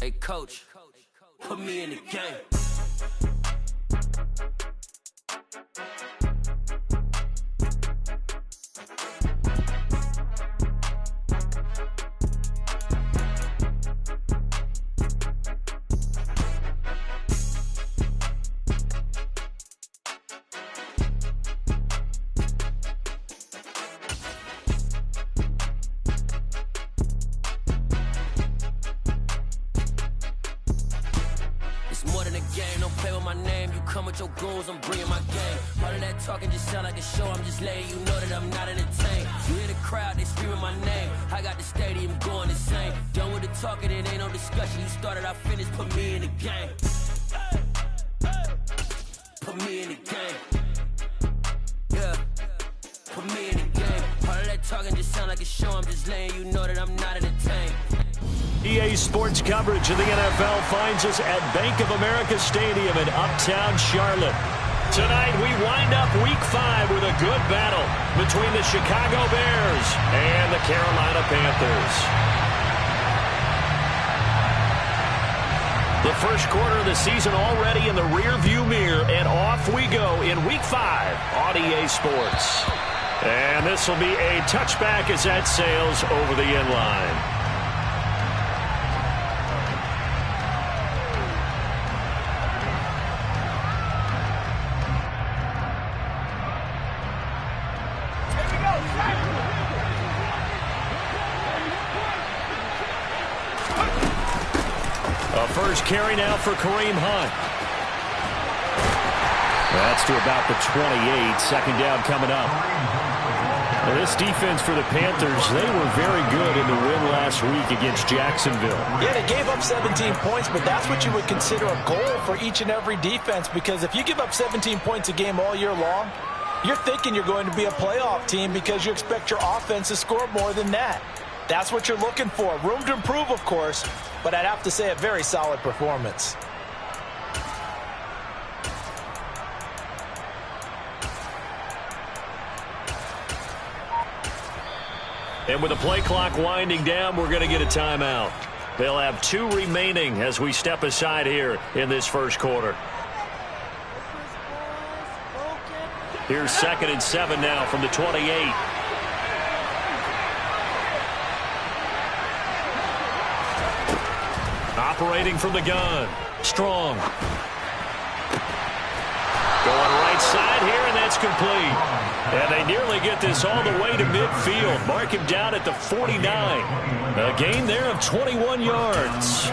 Hey, coach, put me in the game. More than a game, don't play with my name. You come with your goons, I'm bringing my game. All of that talking just sound like a show. I'm just letting you know that I'm not entertained. You hear the crowd, they screaming my name. I got the stadium going insane. Done with the talking, it ain't no discussion. You started, I finished, put me in the game. Put me in the game. Yeah, put me in the game. All of that talking just sound like a show. I'm just letting you know that I'm not entertained. EA Sports coverage of the NFL finds us at Bank of America Stadium in Uptown Charlotte. Tonight, we wind up Week 5 with a good battle between the Chicago Bears and the Carolina Panthers. The first quarter of the season already in the rearview mirror, and off we go in Week 5 on EA Sports. And this will be a touchback as that sails over the end line. A first carry now for Kareem Hunt. That's to about the 28. Second down coming up. Now this defense for the Panthers, they were very good in the win last week against Jacksonville. Yeah, they gave up 17 points, but that's what you would consider a goal for each and every defense, because if you give up 17 points a game all year long, you're thinking you're going to be a playoff team because you expect your offense to score more than that. That's what you're looking for. Room to improve, of course, but I'd have to say a very solid performance. And with the play clock winding down, we're going to get a timeout. They'll have 2 remaining as we step aside here in this first quarter. Here's 2nd and 7 now from the 28. Operating from the gun. Strong. Going right side here, and that's complete. And they nearly get this all the way to midfield. Mark him down at the 49. A gain there of 21 yards.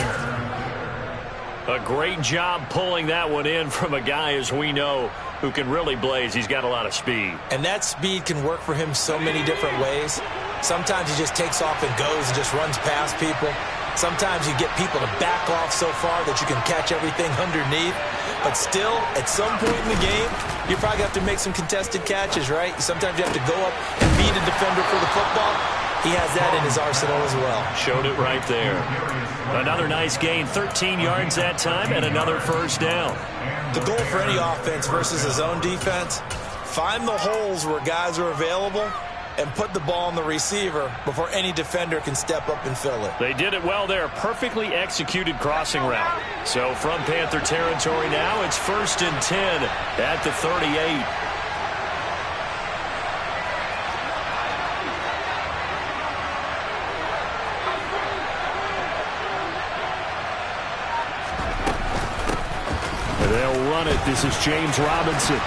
A great job pulling that one in from a guy, as we know, who can really blaze. He's got a lot of speed. And that speed can work for him so many different ways. Sometimes he just takes off and goes and just runs past people. Sometimes you get people to back off so far that you can catch everything underneath. But still, at some point in the game, you probably have to make some contested catches, right? Sometimes you have to go up and beat a defender for the football. He has that in his arsenal as well. Showed it right there. Another nice gain, 13 yards that time, and another first down. The goal for any offense versus his own defense, find the holes where guys are available and put the ball on the receiver before any defender can step up and fill it. They did it well there. Perfectly executed crossing route. So from Panther territory now, it's 1st and 10 at the 38. They'll run it. This is James Robinson.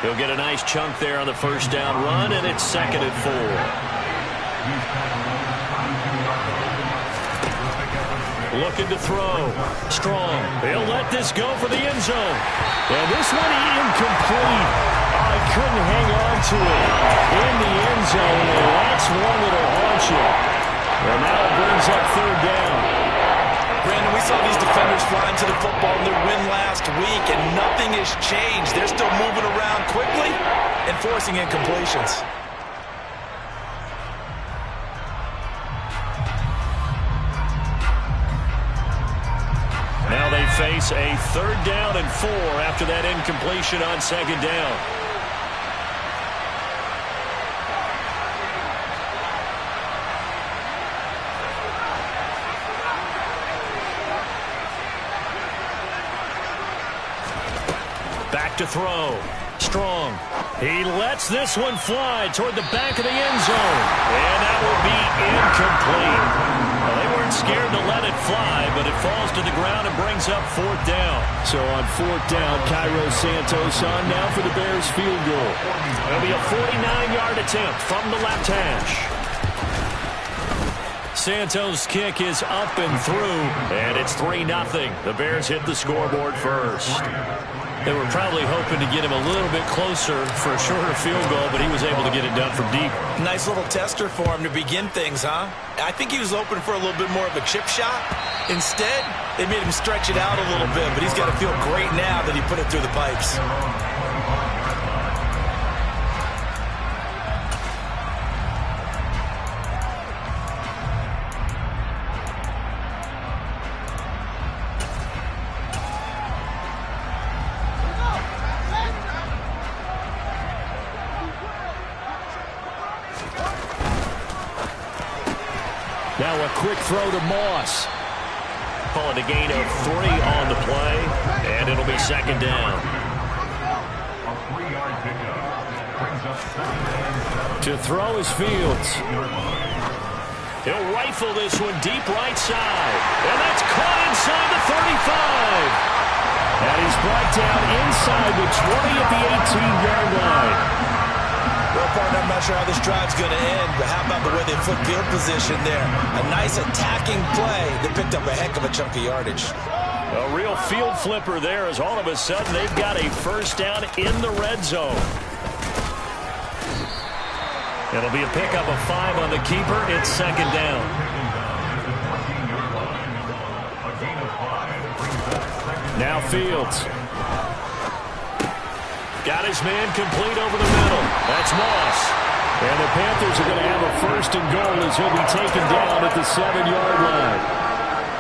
He'll get a nice chunk there on the first down run, and it's 2nd and 4. Looking to throw. Strong. He'll let this go for the end zone. And this one incomplete. I couldn't hang on to it in the end zone, and that's one that'll haunt you. And now it brings up 3rd down. Brandon, we saw these defenders flying to the football in their win last week, and nothing has changed. They're still moving around quickly and forcing incompletions. Now they face a 3rd down and 4 after that incompletion on 2nd down. to throw. Strong. He lets this one fly toward the back of the end zone. And that will be incomplete. Well, they weren't scared to let it fly, but it falls to the ground and brings up 4th down. So on 4th down, Cairo Santos on now for the Bears field goal. It'll be a 49-yard attempt from the left hash. Santos' kick is up and through, and it's 3-0. The Bears hit the scoreboard first. They were probably hoping to get him a little bit closer for a shorter field goal, but he was able to get it done from deep. Nice little tester for him to begin things, huh? I think he was hoping for a little bit more of a chip shot. Instead, they made him stretch it out a little bit, but he's got to feel great now that he put it through the pipes. Now a quick throw to Moss. Call it a gain of 3 on the play, and it'll be 2nd down. To throw is Fields. He'll rifle this one deep right side, and that's caught inside the 35. And he's brought down inside the 20 at the 18-yard line. Well, partner, I'm not sure how this drive's going to end, but how about the way they flip field position there? A nice attacking play that picked up a heck of a chunk of yardage. A real field flipper there as all of a sudden they've got a 1st down in the red zone. It'll be a pickup of 5 on the keeper. It's 2nd down. Now Fields. Got his man complete over the middle. That's Moss. And the Panthers are going to have a 1st and goal as he'll be taken down at the 7-yard line.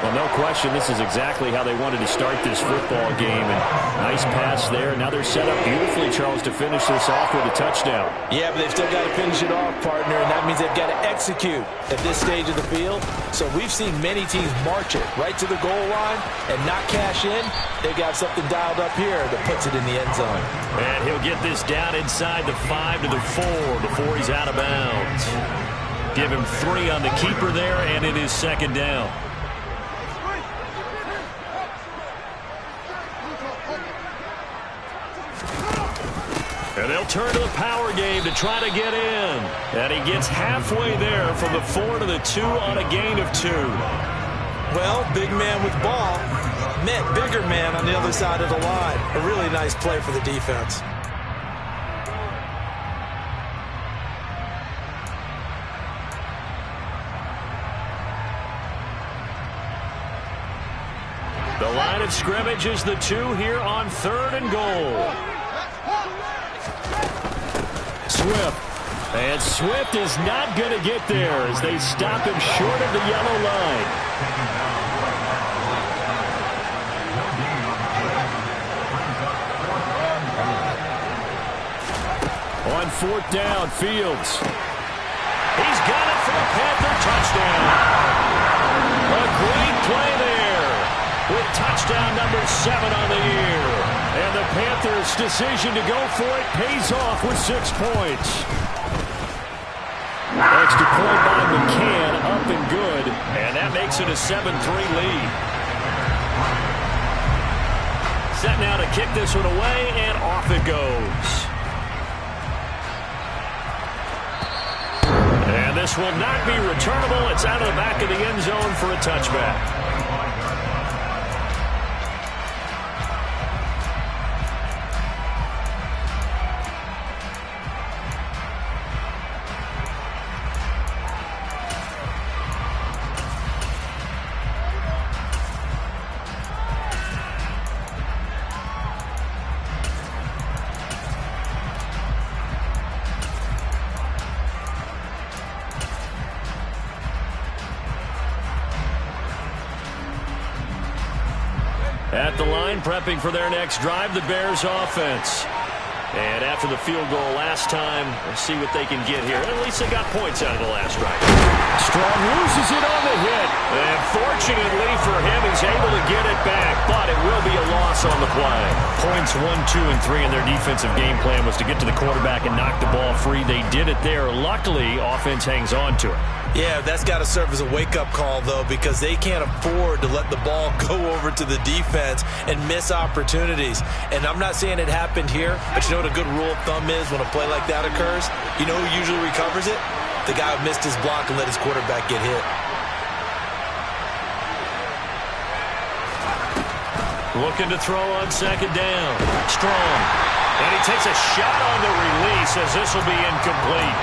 Well, no question, this is exactly how they wanted to start this football game. And nice pass there. Now they're set up beautifully, Charles, to finish this off with a touchdown. Yeah, but they've still got to finish it off, partner, and that means they've got to execute at this stage of the field. So we've seen many teams march it right to the goal line and not cash in. They've got something dialed up here that puts it in the end zone. And he'll get this down inside the 5 to the 4 before he's out of bounds. Give him 3 on the keeper there, and it is 2nd down. And they'll turn to the power game to try to get in. And he gets halfway there from the 4 to the 2 on a gain of 2. Well, big man with ball met bigger man on the other side of the line. A really nice play for the defense. The line of scrimmage is the 2 here on 3rd and goal. Swift. And Swift is not going to get there as they stop him short of the yellow line. On 4th down, Fields. He's got it for a Panther touchdown. A great play there with touchdown number 7 on the year. And the Panthers' decision to go for it pays off with 6 points. Extra point by McCann, up and good. And that makes it a 7-3 lead. Set now to kick this one away, and off it goes. And this will not be returnable. It's out of the back of the end zone for a touchback. At the line, prepping for their next drive, the Bears offense. And after the field goal last time, we'll see what they can get here. At least they got points out of the last drive. Strong loses it on the hit. And fortunately for him. He's able to get it back, but it will be a loss on the play. Points 1, 2, and 3 in their defensive game plan was to get to the quarterback and knock the ball free. They did it there. Luckily, offense hangs on to it. Yeah, that's got to serve as a wake-up call, though, because they can't afford to let the ball go over to the defense and miss opportunities. And I'm not saying it happened here, but you know what a good rule of thumb is when a play like that occurs? You know who usually recovers it? The guy who missed his block and let his quarterback get hit. Looking to throw on second down. Strong. And he takes a shot on the release as this will be incomplete.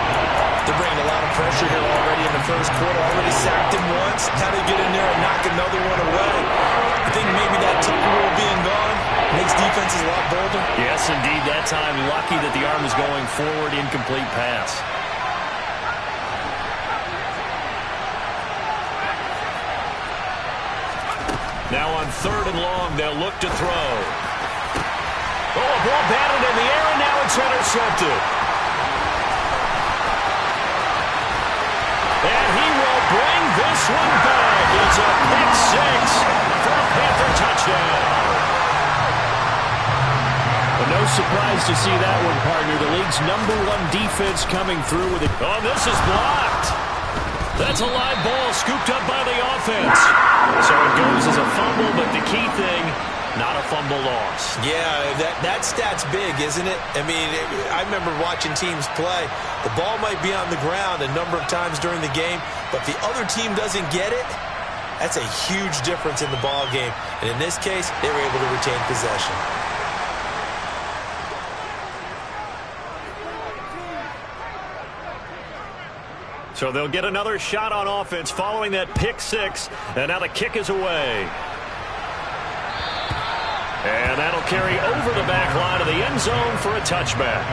They're bringing a lot of pressure here already in the first quarter. Already sacked him once. How do you get in there and knock another one away? I think maybe that Tucker rule being gone makes defenses a lot bolder. Yes, indeed. That time, lucky that the arm is going forward. Incomplete pass. Now on third and long, they'll look to throw. Oh, a ball batted in the air, and now it's intercepted. And he will bring this one back. It's a pick six for a Panther touchdown. Well, no surprise to see that one, partner. The league's #1 defense coming through with it. Oh, this is blocked. That's a live ball scooped up by the offense. So it goes as a fumble, but the key thing, not a fumble loss. Yeah, that stat's big, isn't it? I mean, I remember watching teams play. The ball might be on the ground a number of times during the game, but if the other team doesn't get it, that's a huge difference in the ball game. And in this case, they were able to retain possession. So they'll get another shot on offense following that pick six. And now the kick is away. And that'll carry over the back line of the end zone for a touchback.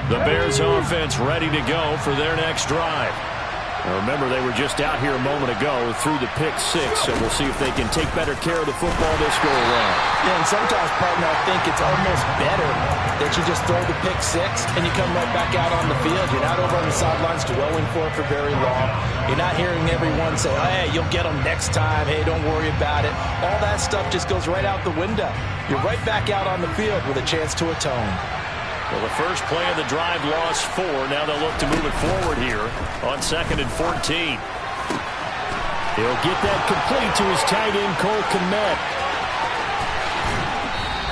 The Bears offense ready to go for their next drive. Now remember, they were just out here a moment ago through the pick six, so we'll see if they can take better care of the football this go around. Yeah, and sometimes, partner, I think it's almost better that you just throw the pick six and you come right back out on the field. You're not over on the sidelines dwelling for it for very long. You're not hearing everyone say, hey, you'll get them next time. Hey, don't worry about it. All that stuff just goes right out the window. You're right back out on the field with a chance to atone. Well, the first play of the drive lost 4. Now they'll look to move it forward here on 2nd and 14. He'll get that complete to his tight end, Cole Kmet.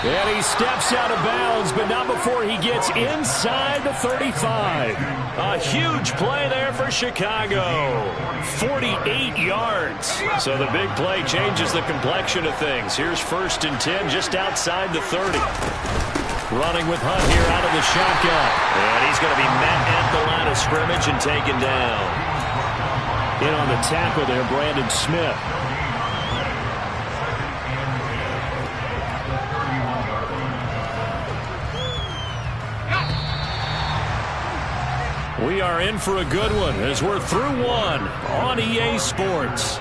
And he steps out of bounds, but not before he gets inside the 35. A huge play there for Chicago. 48 yards. So the big play changes the complexion of things. Here's 1st and 10 just outside the 30. Running with Hunt here out of the shotgun. And he's going to be met at the line of scrimmage and taken down. In on the tackle there, Brandon Smith. We are in for a good one as we're through one on EA Sports.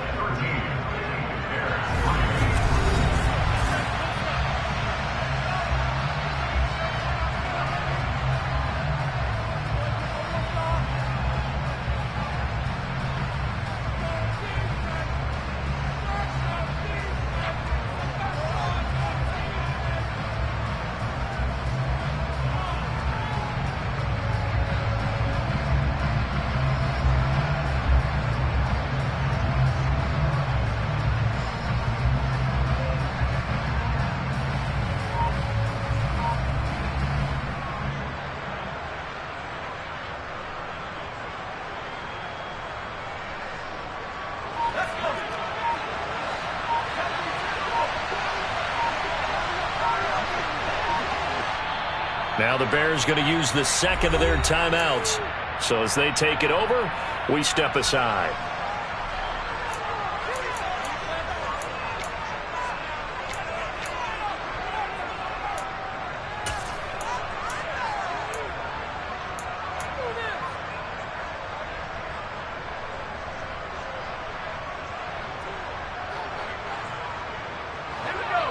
Now the Bears going to use the second of their timeouts. So as they take it over, we step aside.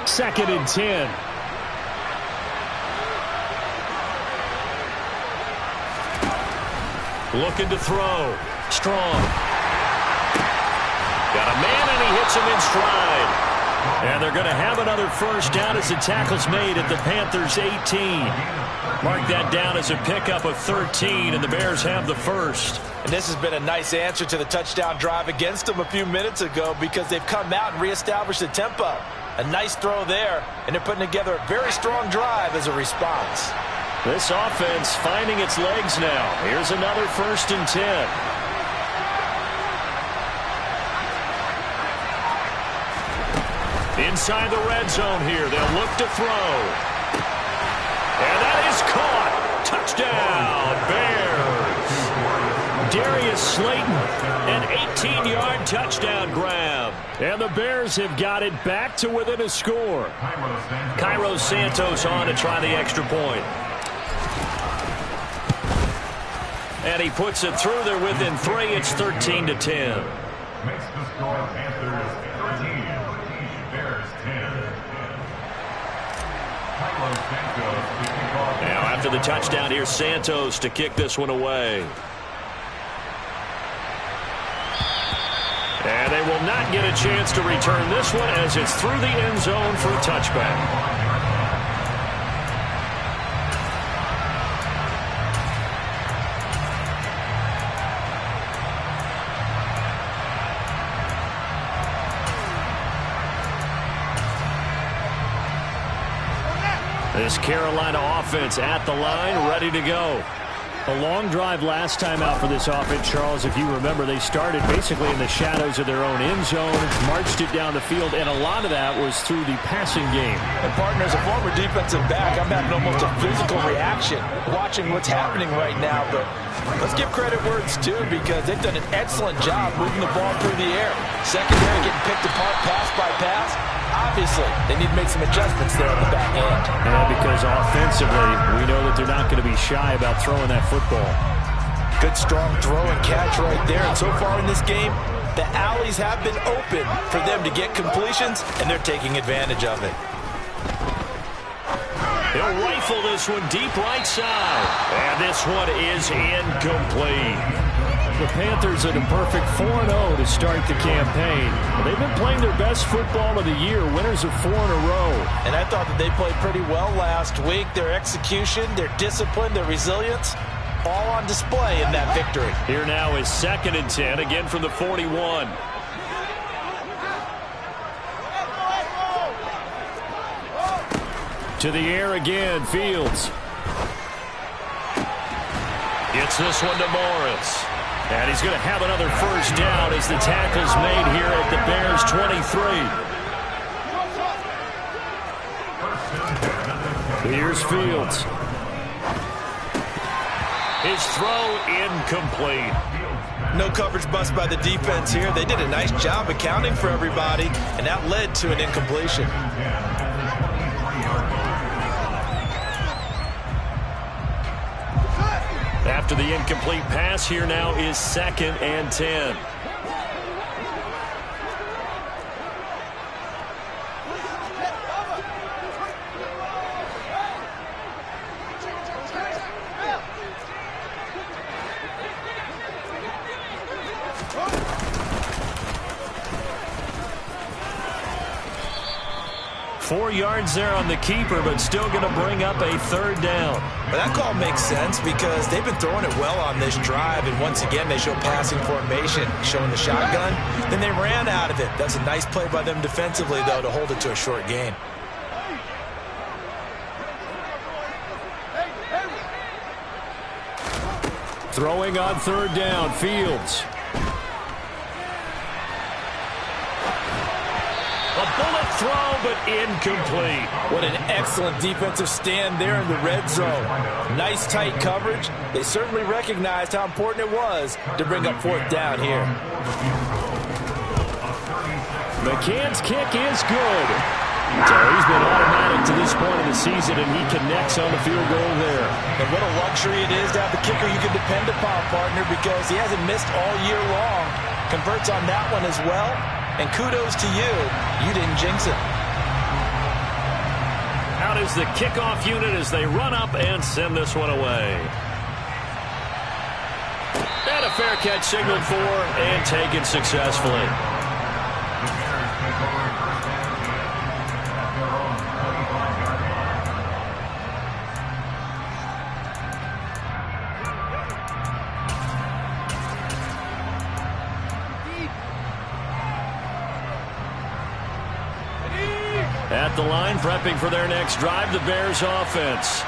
2nd and 10. Looking to throw. Strong. Got a man, and he hits him in stride. And they're going to have another first down as the tackle's made at the Panthers' 18. Mark that down as a pickup of 13, and the Bears have the first. And this has been a nice answer to the touchdown drive against them a few minutes ago because they've come out and reestablished the tempo. A nice throw there, and they're putting together a very strong drive as a response. This offense finding its legs now. Here's another 1st and 10. Inside the red zone here. They'll look to throw. And that is caught. Touchdown, Bears. Darius Slayton, an 18-yard touchdown grab. And the Bears have got it back to within a score. Cairo Santos on to try the extra point. And he puts it through there within 3. It's 13-10. Makes the score Panthers 13, Bears 10. Now after the touchdown, here's Santos to kick this one away. And they will not get a chance to return this one as it's through the end zone for a touchback. This Carolina offense at the line, ready to go. A long drive last time out for this offense, Charles. If you remember, they started basically in the shadows of their own end zone, marched it down the field, and a lot of that was through the passing game. And partner, as a former defensive back, I'm having almost a physical reaction watching what's happening right now. But let's give credit where it's due because they've done an excellent job moving the ball through the air. Secondary getting picked apart pass by pass. Obviously, they need to make some adjustments there on the back end. And because offensively, we know that they're not going to be shy about throwing that football. Good, strong throw and catch right there. And so far in this game, the alleys have been open for them to get completions, and they're taking advantage of it. He'll rifle this one deep right side. And this one is incomplete. The Panthers at a perfect 4-0 to start the campaign. They've been playing their best football of the year, winners of 4 in a row. And I thought that they played pretty well last week. Their execution, their discipline, their resilience, all on display in that victory. Here now is 2nd and 10, again from the 41. To the air again, Fields. Gets this one to Morris. And he's going to have another first down as the tackle's made here at the Bears' 23. Here's Fields. His throw incomplete. No coverage bust by the defense here. They did a nice job accounting for everybody, and that led to an incompletion. After the incomplete pass, here now is 2nd and 10. Four yards there on the keeper, but still going to bring up a 3rd down. But that call makes sense because they've been throwing it well on this drive, and once again they show passing formation, showing the shotgun. Then they ran out of it. That's a nice play by them defensively, though, to hold it to a short gain. Throwing on 3rd down, Fields. A bullet throw, but incomplete. What an excellent defensive stand there in the red zone. Nice tight coverage. They certainly recognized how important it was to bring up 4th down here. McCann's kick is good. So he's been automatic to this point of the season, and he connects on the field goal there. And what a luxury it is to have the kicker you can depend upon, partner, because he hasn't missed all year long. Converts on that one as well. And kudos to you. You didn't jinx it. is the kickoff unit as they run up and send this one away. And a fair catch signaled for and taken successfully. At the line, prepping for their next drive, the Bears offense.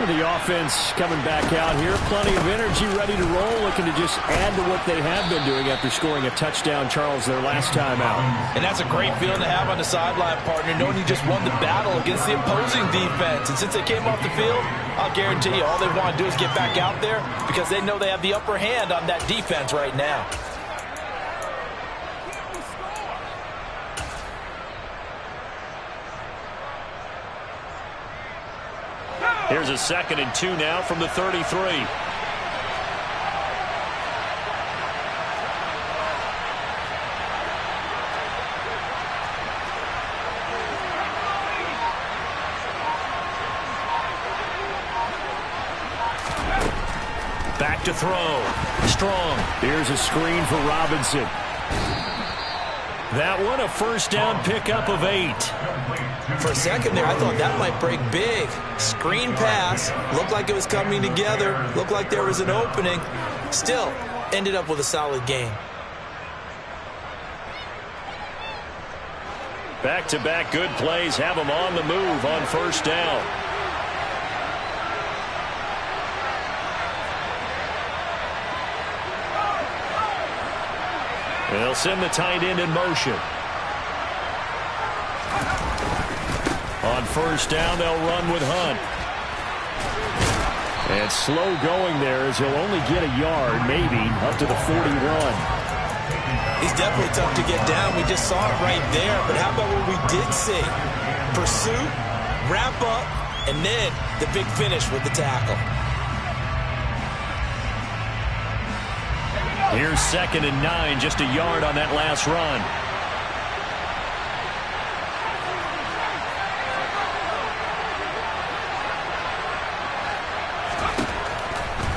The offense coming back out here. Plenty of energy, ready to roll, looking to just add to what they have been doing after scoring a touchdown, Charles, their last time out. And that's a great feeling to have on the sideline, partner, knowing you just won the battle against the opposing defense. And since they came off the field, I'll guarantee you all they want to do is get back out there because they know they have the upper hand on that defense right now. Here's a 2nd and 2 now from the 33. Back to throw. Strong. Here's a screen for Robinson. That one a first down pickup of 8. For a second there, I thought that might break big. Screen pass. Looked like it was coming together. Looked like there was an opening. Still, ended up with a solid gain. Back-to-back good plays have them on the move on first down. They'll send the tight end in motion. On first down, they'll run with Hunt. And slow going there as he'll only get a yard, maybe, up to the 41. He's definitely tough to get down. We just saw it right there. But how about what we did see? Pursuit, wrap up, and then the big finish with the tackle. Here's 2nd and 9, just a yard on that last run.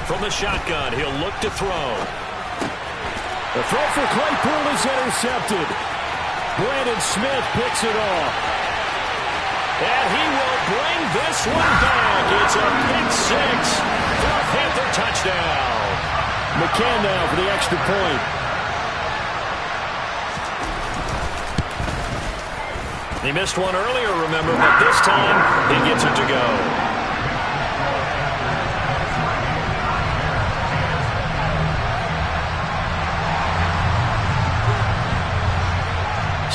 From the shotgun, he'll look to throw. The throw for Claypool is intercepted. Brandon Smith picks it off. And he will bring this one back. It's a pick 6 for a Panther touchdown. McCann now for the extra point. He missed one earlier, remember, but this time he gets it to go.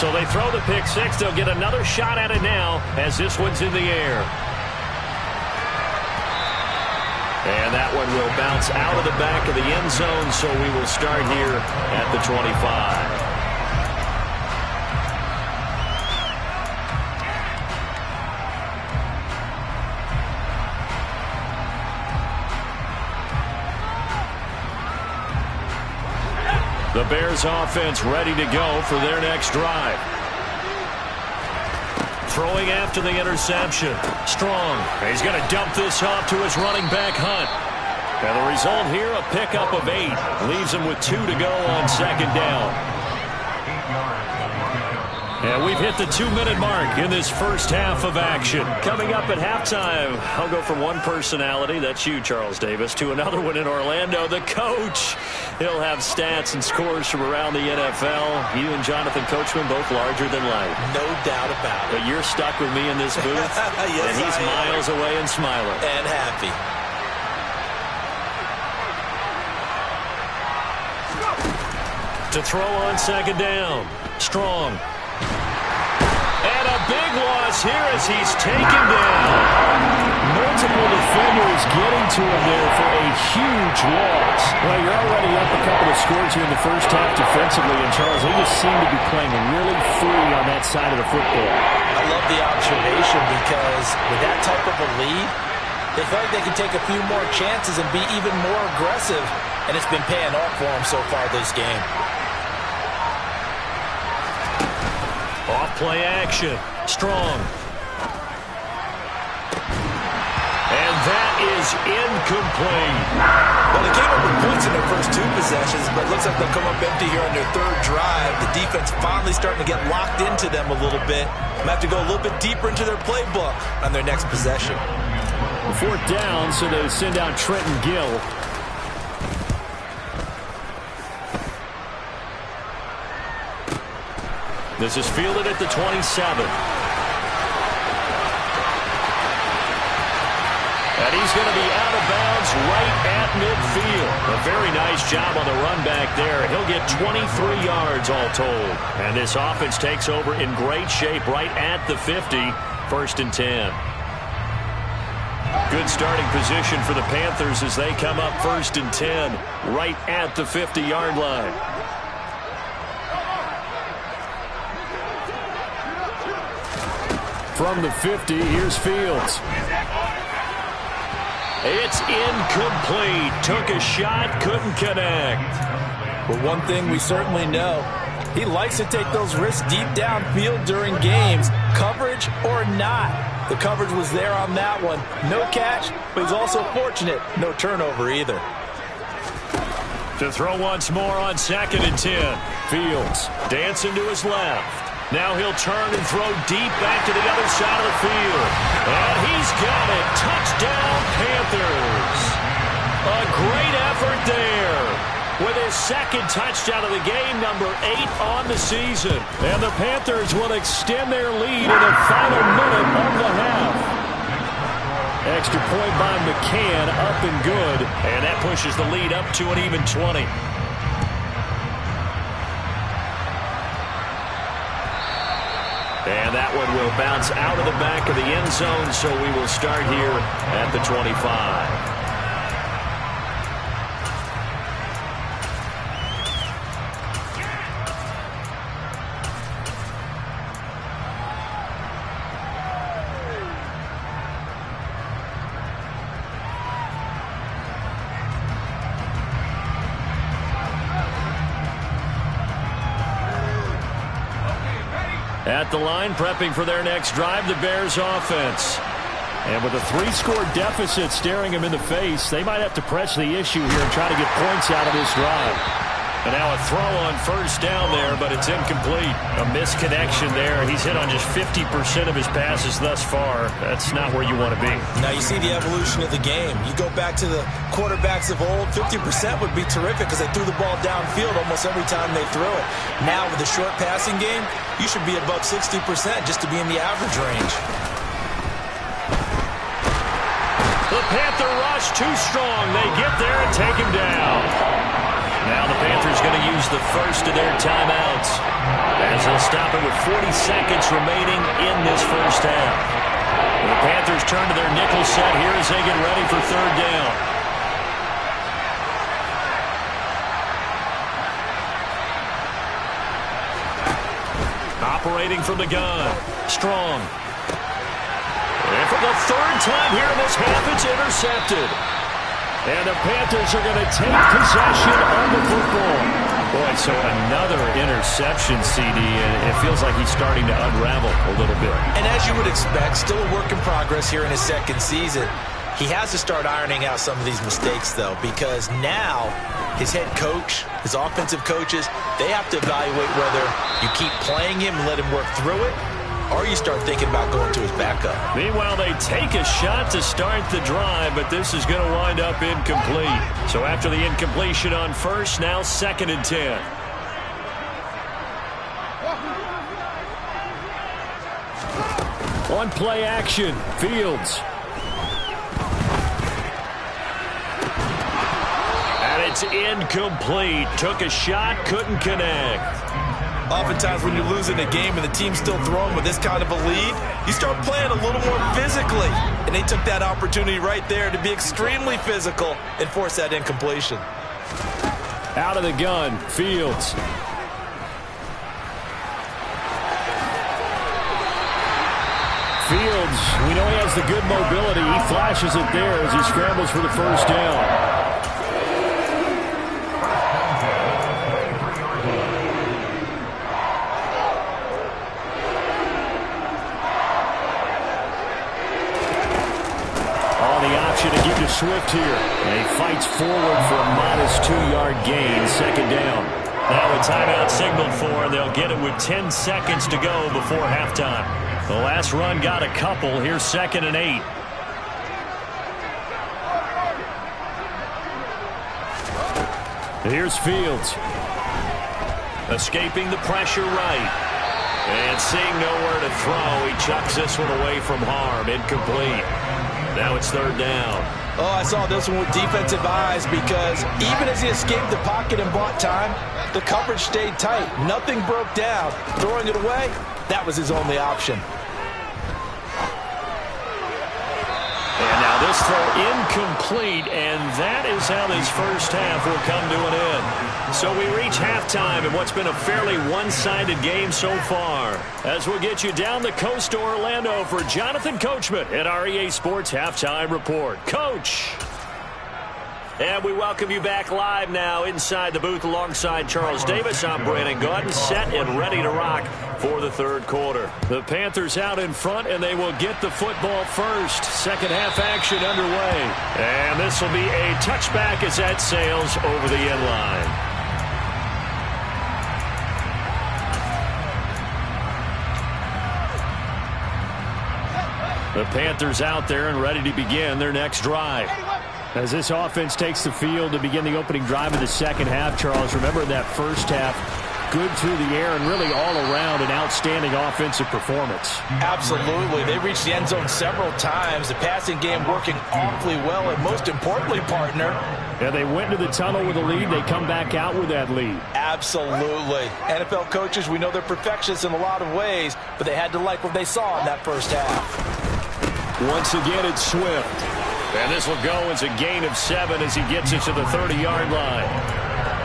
So they throw the pick 6. They'll get another shot at it now as this one's in the air. And that one will bounce out of the back of the end zone, so we will start here at the 25. The Bears offense ready to go for their next drive. Throwing after the interception. Strong. He's going to dump this off to his running back, Hunt. And the result here, a pickup of 8. Leaves him with 2 to go on 2nd down. And we've hit the 2-minute mark in this first half of action. Coming up at halftime, I'll go from one personality, that's you, Charles Davis, to another one in Orlando, the coach. He'll have stats and scores from around the NFL. You and Jonathan Coachman both larger than life. No doubt about it. But you're stuck with me in this booth, yes, and he's miles away and smiling. And happy. To throw on 2nd down. Strong. And a big loss here as he's taken down. Multiple defenders getting to him there for a huge loss. Well, you're already up a couple of scores here in the first half defensively, and Charles, they just seem to be playing really free on that side of the football. I love the observation because with that type of a lead, they feel like they can take a few more chances and be even more aggressive, and it's been paying off for them so far this game. Off play action. Strong. is incomplete. Well, they came up with points in their first 2 possessions, but it looks like they'll come up empty here on their 3rd drive. The defense finally starting to get locked into them a little bit. Might have to go a little bit deeper into their playbook on their next possession. 4th down, so they send out Trenton Gill. This is fielded at the 27. And he's going to be out of bounds right at midfield. A very nice job on the run back there. He'll get 23 yards all told. And this offense takes over in great shape right at the 50. 1st and 10. Good starting position for the Panthers as they come up 1st and 10 right at the 50-yard line. From the 50, here's Fields. It's incomplete. Took a shot, couldn't connect. But one thing we certainly know, he likes to take those risks deep downfield during games, coverage or not. The coverage was there on that one. No catch, but he's also fortunate. No turnover either. To throw once more on 2nd and 10. Fields dancing to his left. Now he'll turn and throw deep back to the other side of the field. And he's got it. Touchdown, Panthers. A great effort there. With his 2nd touchdown of the game, number 8 on the season. And the Panthers will extend their lead in the final minute of the half. Extra point by McCann, up and good. And that pushes the lead up to an even 20. And that one will bounce out of the back of the end zone, so we will start here at the 25. At the line, prepping for their next drive, the Bears offense. And with a 3-score deficit staring them in the face, they might have to press the issue here and try to get points out of this drive. And now a throw on 1st down there, but it's incomplete. A misconnection there. He's hit on just 50% of his passes thus far. That's not where you want to be. Now you see the evolution of the game. You go back to the quarterbacks of old, 50% would be terrific because they threw the ball downfield almost every time they threw it. Now with the short passing game, you should be above 60% just to be in the average range. The Panther rush too strong. They get there and take him down. Now the Panthers going to use the first of their timeouts as they'll stop it with 40 seconds remaining in this first half. The Panthers turn to their nickel set here as they get ready for 3rd down. Operating from the gun. Strong. And for the 3rd time here in this half, it's intercepted. And the Panthers are going to take possession of the football. Boy, so another interception, CD, and it feels like he's starting to unravel a little bit. And as you would expect, still a work in progress here in his 2nd season. He has to start ironing out some of these mistakes, though, because now his head coach, his offensive coaches, they have to evaluate whether you keep playing him and let him work through it, or you start thinking about going to his backup. Meanwhile, they take a shot to start the drive, but this is going to wind up incomplete. So after the incompletion on 1st, now 2nd and 10. On play action, Fields. And it's incomplete. Took a shot, couldn't connect. Oftentimes when you're losing a game and the team's still throwing with this kind of a lead, you start playing a little more physically. And they took that opportunity right there to be extremely physical and force that incompletion. Out of the gun, Fields. Fields, we know he has the good mobility. He flashes it there as he scrambles for the 1st down. Swift here. And he fights forward for a modest 2-yard gain, second down. Now a timeout signaled for, and they'll get it with 10 seconds to go before halftime. The last run got a couple. Here's 2nd and 8. Here's Fields. Escaping the pressure right. And seeing nowhere to throw, he chucks this one away from harm. Incomplete. Now it's 3rd down. Oh, I saw this one with defensive eyes because even as he escaped the pocket and bought time, the coverage stayed tight. Nothing broke down. Throwing it away, that was his only option. And now this throw incomplete, and that is how this first half will come to an end. So we reach halftime in what's been a fairly one-sided game so far. As we'll get you down the coast to Orlando for Jonathan Coachman at our EA Sports Halftime Report. Coach! And we welcome you back live now inside the booth alongside Charles Davis. I'm Brandon Gaudin, set and ready to rock for the 3rd quarter. The Panthers out in front, and they will get the football first. Second half action underway. And this will be a touchback as that sails over the end line. The Panthers out there and ready to begin their next drive. As this offense takes the field to begin the opening drive of the second half, Charles, remember that first half, good through the air and really all around an outstanding offensive performance. Absolutely. They reached the end zone several times. The passing game working awfully well, and most importantly, partner. Yeah, they went into the tunnel with a lead. They come back out with that lead. Absolutely. NFL coaches, we know they're perfectionists in a lot of ways, but they had to like what they saw in that first half. Once again, it's Swift. And this will go as a gain of 7 as he gets it to the 30-yard line.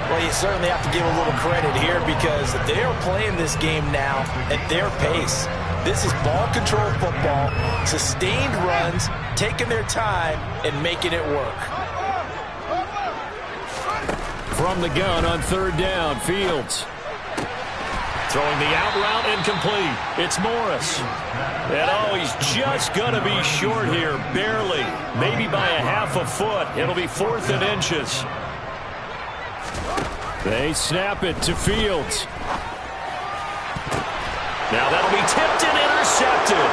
Well, you certainly have to give a little credit here because they are playing this game now at their pace. This is ball control football, sustained runs, taking their time, and making it work. From the gun on 3rd down, Fields. Throwing the out route incomplete. It's Morris. And oh, he's just going to be short here, barely. Maybe by a half a foot. It'll be 4th and inches. They snap it to Fields. Now that'll be tipped and intercepted.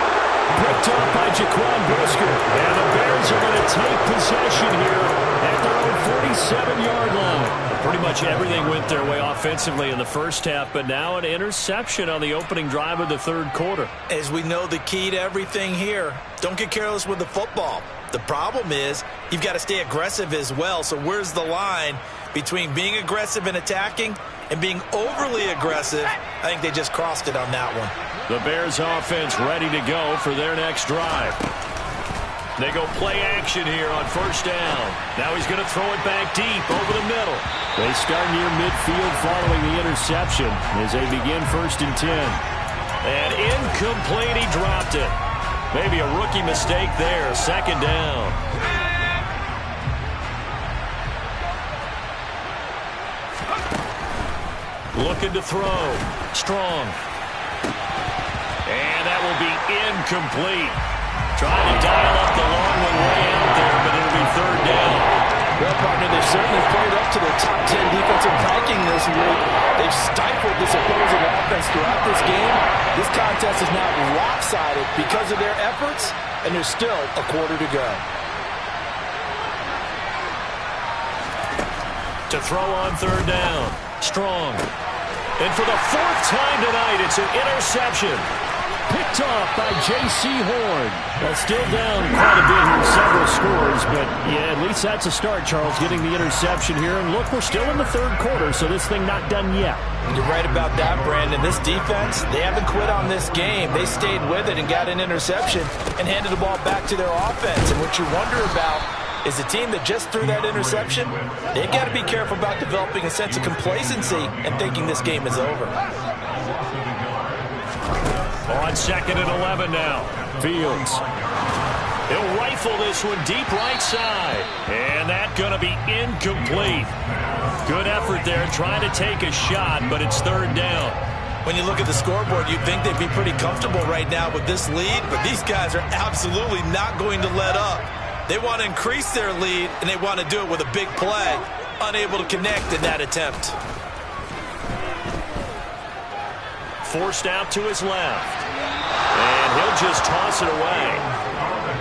Picked up by Jaquan Brisker. And the Bears are going to take possession here at their own 47-yard line. Pretty much everything went their way offensively in the first half, but now an interception on the opening drive of the 3rd quarter. As we know, the key to everything here, don't get careless with the football. The problem is you've got to stay aggressive as well. So where's the line between being aggressive and attacking and being overly aggressive? I think they just crossed it on that one. The Bears offense ready to go for their next drive. They go play action here on 1st down. Now he's going to throw it back deep over the middle. They start near midfield following the interception as they begin 1st and 10. And incomplete, he dropped it. Maybe a rookie mistake there, 2nd down. Looking to throw. Strong. And that will be incomplete. Trying to dial up the long one way out there, but it'll be 3rd down. Well, partner, they've certainly played up to their top 10 defensive ranking this week. They've stifled this opposing offense throughout this game. This contest is now lopsided because of their efforts, and there's still a quarter to go. To throw on 3rd down. Strong. And for the 4th time tonight, it's an interception. Picked off by J.C. Horn. Well, still down quite a bit here, several scores, but yeah, at least that's a start, Charles, getting the interception here. And look, we're still in the 3rd quarter, so this thing not done yet. You're right about that, Brandon. This defense, they haven't quit on this game. They stayed with it and got an interception and handed the ball back to their offense. And what you wonder about is the team that just threw that interception, they've got to be careful about developing a sense of complacency and thinking this game is over. On 2nd and 11 now. Fields. He'll rifle this one deep right side. And that's going to be incomplete. Good effort there trying to take a shot, but it's 3rd down. When you look at the scoreboard, you'd think they'd be pretty comfortable right now with this lead, but these guys are absolutely not going to let up. They want to increase their lead, and they want to do it with a big play. Unable to connect in that attempt. Forced out to his left. And he'll just toss it away.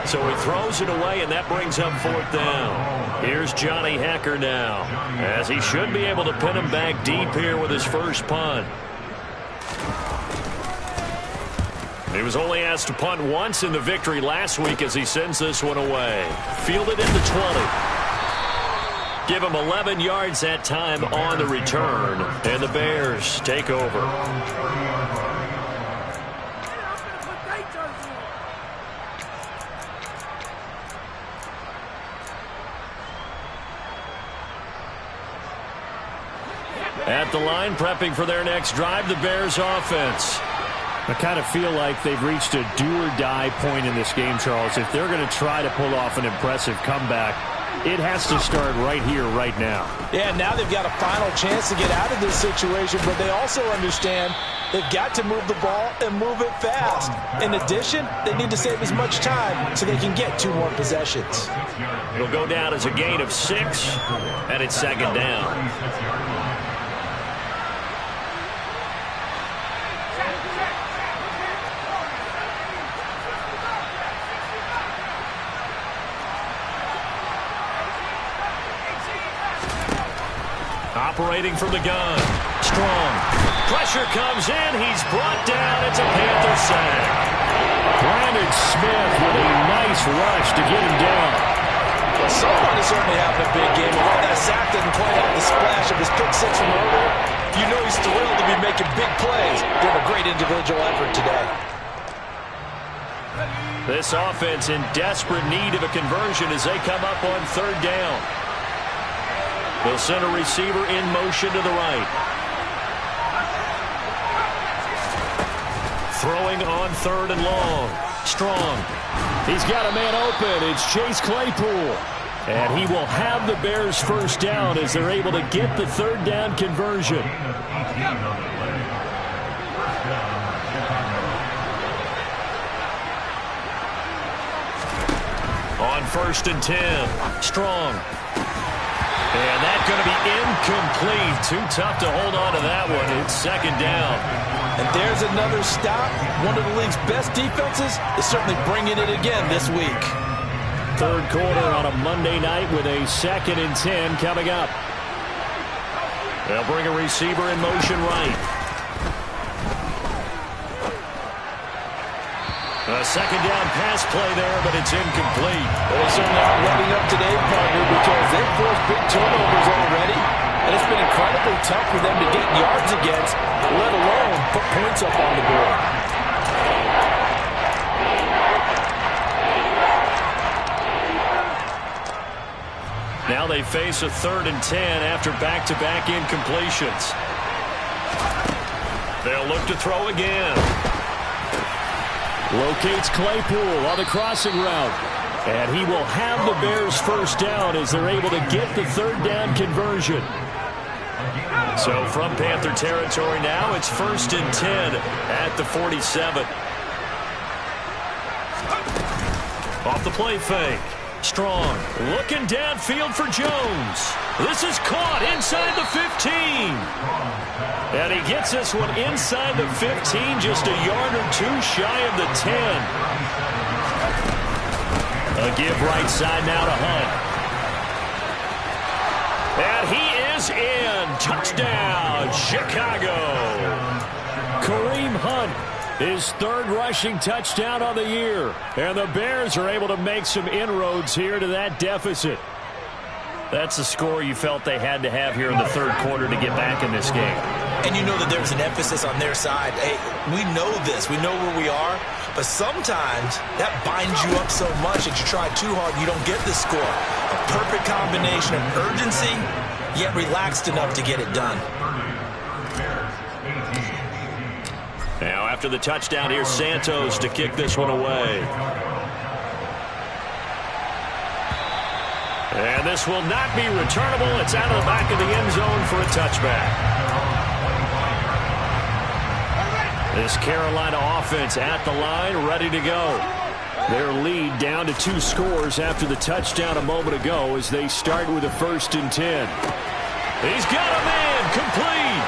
So he throws it away, and that brings up 4th down. Here's Johnny Hekker now, as he should be able to pin him back deep here with his first punt. He was only asked to punt once in the victory last week as he sends this one away. Fielded in the 20. Give him 11 yards that time on the return, and the Bears take over. At the line, prepping for their next drive, the Bears offense. I kind of feel like they've reached a do-or-die point in this game, Charles. If they're going to try to pull off an impressive comeback, it has to start right here, right now. Yeah, now they've got a final chance to get out of this situation, but they also understand they've got to move the ball and move it fast. In addition, they need to save as much time so they can get 2 more possessions. It'll go down as a gain of 6, and it's 2nd down. Operating from the gun. Strong. Pressure comes in. He's brought down. It's a Panther sack. Brandon Smith with a nice rush to get him down. Well, someone is certainly having a big game. Although that sack didn't quite have the splash of his pick 6 from earlier, you know he's thrilled to be making big plays. Doing a great individual effort today. This offense in desperate need of a conversion as they come up on 3rd down. They'll send a receiver in motion to the right. Throwing on 3rd and long. Strong. He's got a man open. It's Chase Claypool. And he will have the Bears first down as they're able to get the 3rd down conversion. On 1st and 10. Strong. And that's going to be incomplete. Too tough to hold on to that one. It's 2nd down. And there's another stop. One of the league's best defenses is certainly bringing it again this week. 3rd quarter on a Monday night with a 2nd and 10 coming up. They'll bring a receiver in motion right. A 2nd down pass play there, but it's incomplete. Well, they certainly aren't letting up today, partner, because they've forced big turnovers already. And it's been incredibly tough for them to get yards against, let alone put points up on the board. Now they face a 3rd and 10 after back-to-back incompletions. They'll look to throw again. Locates Claypool on the crossing route. And he will have the Bears first down as they're able to get the 3rd down conversion. So from Panther territory now, it's 1st and 10 at the 47. Off the play fake. Strong. Looking downfield for Jones. This is caught inside the 15. And he gets this one inside the 15, just a yard or 2 shy of the 10. A give right side now to Hunt. And he is in. Touchdown, Chicago. Kareem Hunt, his 3rd rushing touchdown on the year. And the Bears are able to make some inroads here to that deficit. That's the score you felt they had to have here in the 3rd quarter to get back in this game. And you know that there's an emphasis on their side. Hey, we know this. We know where we are. But sometimes that binds you up so much that you try too hard and you don't get the score. A perfect combination of urgency, yet relaxed enough to get it done. Now after the touchdown, here's Santos to kick this one away. And this will not be returnable. It's out of the back of the end zone for a touchback. This Carolina offense at the line, ready to go. Their lead down to 2 scores after the touchdown a moment ago as they start with a 1st and 10. He's got a man complete.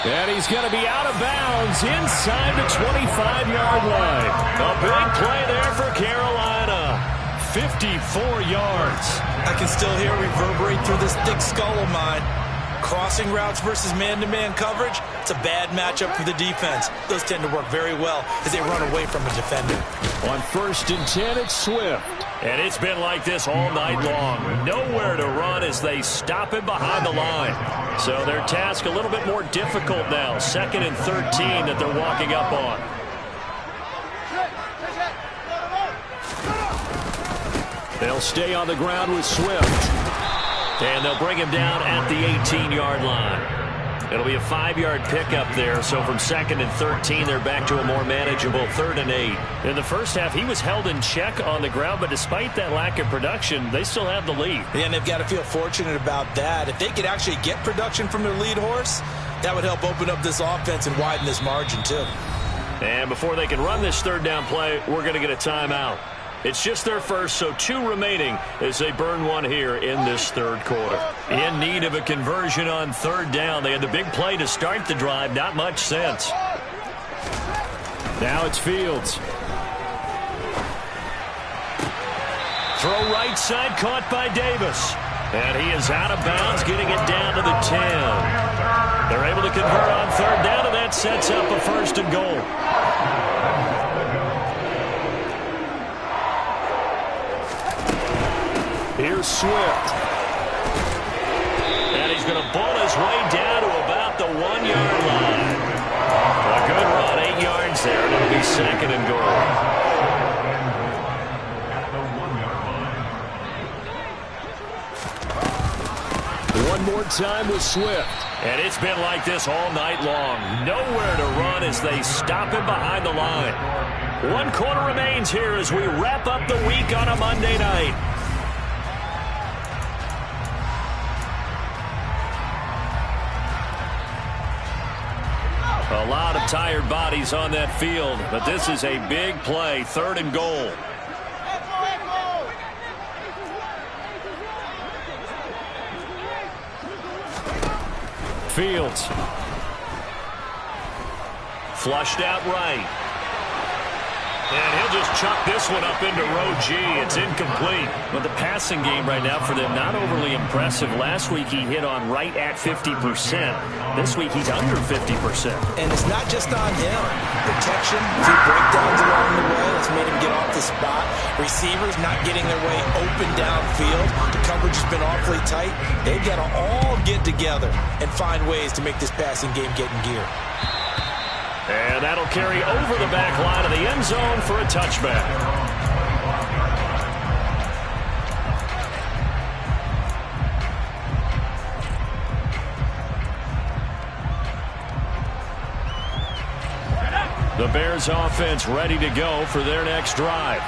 And he's going to be out of bounds inside the 25-yard line. A big play there for Carolina. 54 yards. I can still hear it reverberate through this thick skull of mine. Crossing routes versus man-to-man coverage, it's a bad matchup for the defense. Those tend to work very well as they run away from a defender. On 1st and 10, it's Swift. And it's been like this all night long. Nowhere to run as they stop him behind the line. So their task a little bit more difficult now. 2nd and 13 that they're walking up on. They'll stay on the ground with Swift. And they'll bring him down at the 18-yard line. It'll be a 5-yard pickup there. So from 2nd and 13, they're back to a more manageable 3rd and 8. In the first half, he was held in check on the ground, but despite that lack of production, they still have the lead. And they've got to feel fortunate about that. If they could actually get production from their lead horse, that would help open up this offense and widen this margin too. And before they can run this 3rd down play, we're going to get a timeout. It's just their first, so 2 remaining as they burn one here in this 3rd quarter. In need of a conversion on 3rd down. They had the big play to start the drive. Not much sense. Now it's Fields. Throw right side, caught by Davis. And he is out of bounds, getting it down to the 10. They're able to convert on 3rd down, and that sets up a 1st and goal. Here's Swift. And he's going to bull his way down to about the 1-yard line. A good run, 8 yards there. It'll be 2nd and goal. One more time with Swift. And it's been like this all night long. Nowhere to run as they stop him behind the line. 1 quarter remains here as we wrap up the week on a Monday night. A lot of tired bodies on that field, but this is a big play, 3rd and goal. Fields. Flushed out right. And he'll just chuck this one up into row G. It's incomplete. But the passing game right now for them, not overly impressive. Last week he hit on right at 50%. This week he's under 50%. And it's not just on him. Protection, a few breakdowns along the way that's made him get off the spot. Receivers not getting their way open downfield. The coverage has been awfully tight. They've got to all get together and find ways to make this passing game get in gear. And that'll carry over the back line of the end zone for a touchback. The Bears offense ready to go for their next drive.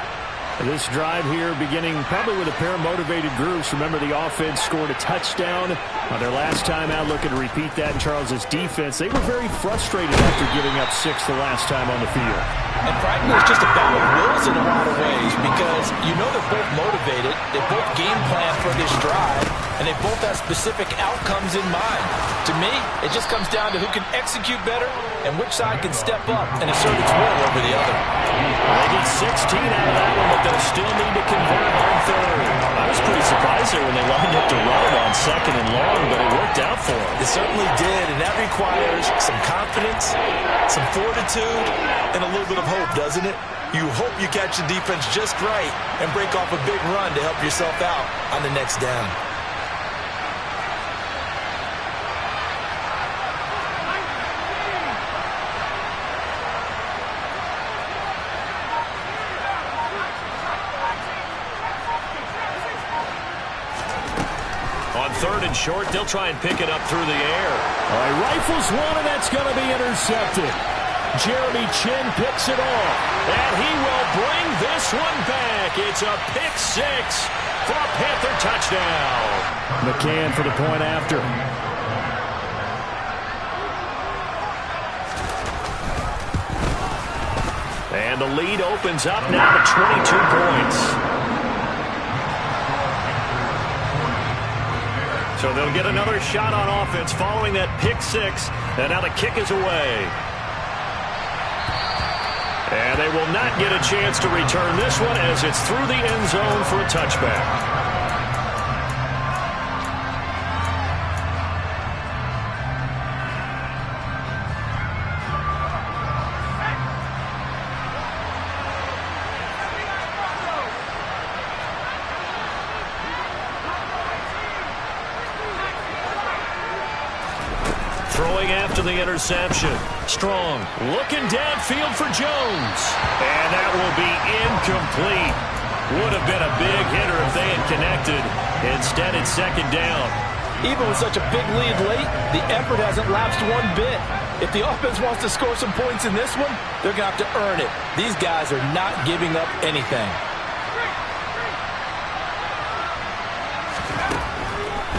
This drive here beginning probably with a pair of motivated groups. Remember, the offense scored a touchdown on their last time out. Looking to repeat that in Charles's defense. They were very frustrated after giving up 6 the last time on the field. And frankly, it's just a battle of wills in a lot of ways because you know they're both motivated. They both game plan for this drive, and they both have specific outcomes in mind. To me, it just comes down to who can execute better and which side can step up and assert its will over the other. They get 16 out of that one, but they'll still need to convert on 3rd. I was pretty surprised there when they lined up to run it on 2nd and long, but it worked out for them. It certainly did, and that requires some confidence, some fortitude, and a little bit of hope, doesn't it? You hope you catch the defense just right and break off a big run to help yourself out on the next down. On 3rd and short, they'll try and pick it up through the air. All right, rifles one, and that's going to be intercepted. Jeremy Chinn picks it off. And he will bring this one back. It's a pick 6 for a Panther touchdown. McCann for the point after. And the lead opens up now to 22 points. So they'll get another shot on offense following that pick six. And now the kick is away. And they will not get a chance to return this one as it's through the end zone for a touchback. Throwing after the interception. Strong looking downfield for Jones. And that will be incomplete. Would have been a big hitter if they had connected. Instead, it's second down. Even with such a big lead late, the effort hasn't lapsed one bit. If the offense wants to score some points in this one, they're going to have to earn it. These guys are not giving up anything.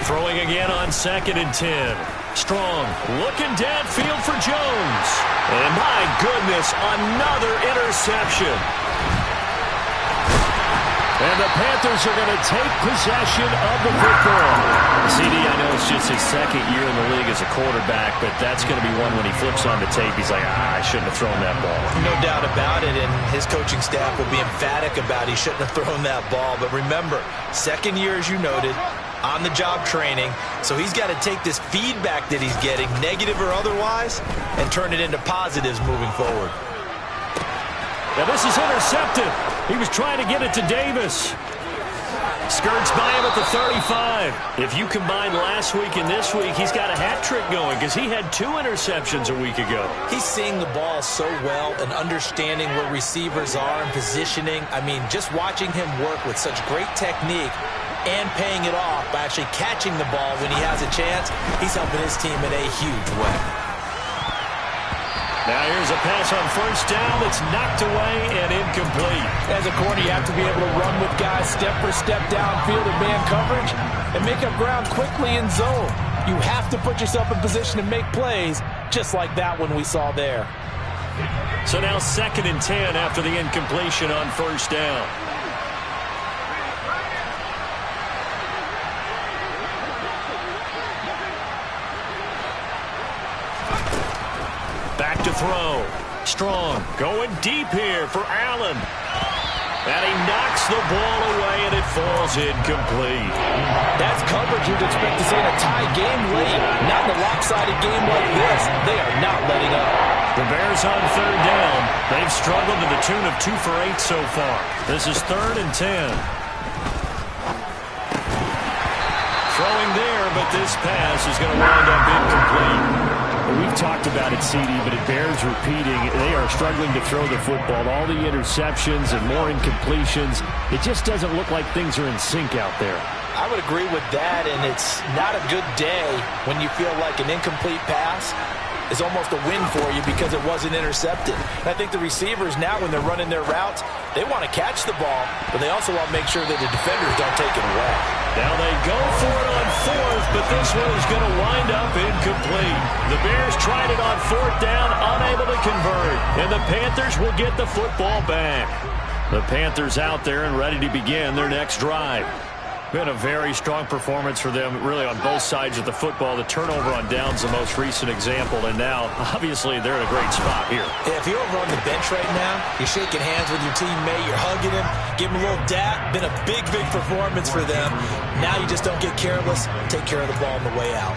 Throwing again on 2nd and 10. Strong looking downfield for Jones. And my goodness, another interception. And the Panthers are going to take possession of the football. CD, I know it's just his second year in the league as a quarterback, but that's going to be one when he flips on the tape. He's like, I shouldn't have thrown that ball. No doubt about it, and his coaching staff will be emphatic about he shouldn't have thrown that ball. But remember, second year, as you noted, on-the-job training, so he's got to take this feedback that he's getting, negative or otherwise, and turn it into positives moving forward. Now this is intercepted. He was trying to get it to Davis. Skirts by him at the 35. If you combine last week and this week, he's got a hat trick going because he had 2 interceptions a week ago. He's seeing the ball so well and understanding where receivers are and positioning. I mean, just watching him work with such great technique and paying it off by actually catching the ball when he has a chance, he's helping his team in a huge way. Now here's a pass on first down that's knocked away and incomplete. As a corner, you have to be able to run with guys step for step downfield in man coverage and make up ground quickly in zone. You have to put yourself in position to make plays just like that one we saw there. So now 2nd and 10 after the incompletion on first down. Back to throw. Strong going deep here for Allen. And he knocks the ball away, and it falls incomplete. That's coverage you'd expect to see in a tie game late. Not in a lopsided game like this. They are not letting up. The Bears on 3rd down. They've struggled to the tune of 2 for 8 so far. This is 3rd and 10. Throwing there, but this pass is going to wind up incomplete. We've talked about it, CD, but it bears repeating. They are struggling to throw the football. All the interceptions and more incompletions. It just doesn't look like things are in sync out there. I would agree with that, and it's not a good day when you feel like an incomplete pass is almost a win for you because it wasn't intercepted. And I think the receivers now, when they're running their routes, they want to catch the ball, but they also want to make sure that the defenders don't take it away. Now they go for it on 4th, but this one is going to wind up incomplete. The Bears tried it on 4th down, unable to convert, and the Panthers will get the football back. The Panthers out there and ready to begin their next drive. Been a very strong performance for them, really, on both sides of the football. The turnover on downs, the most recent example, and now, obviously, they're in a great spot here. Yeah, if you're over on the bench right now, you're shaking hands with your teammate, you're hugging him, give him a little dap. Been a big, big performance for them. Now you just don't get careless, take care of the ball on the way out.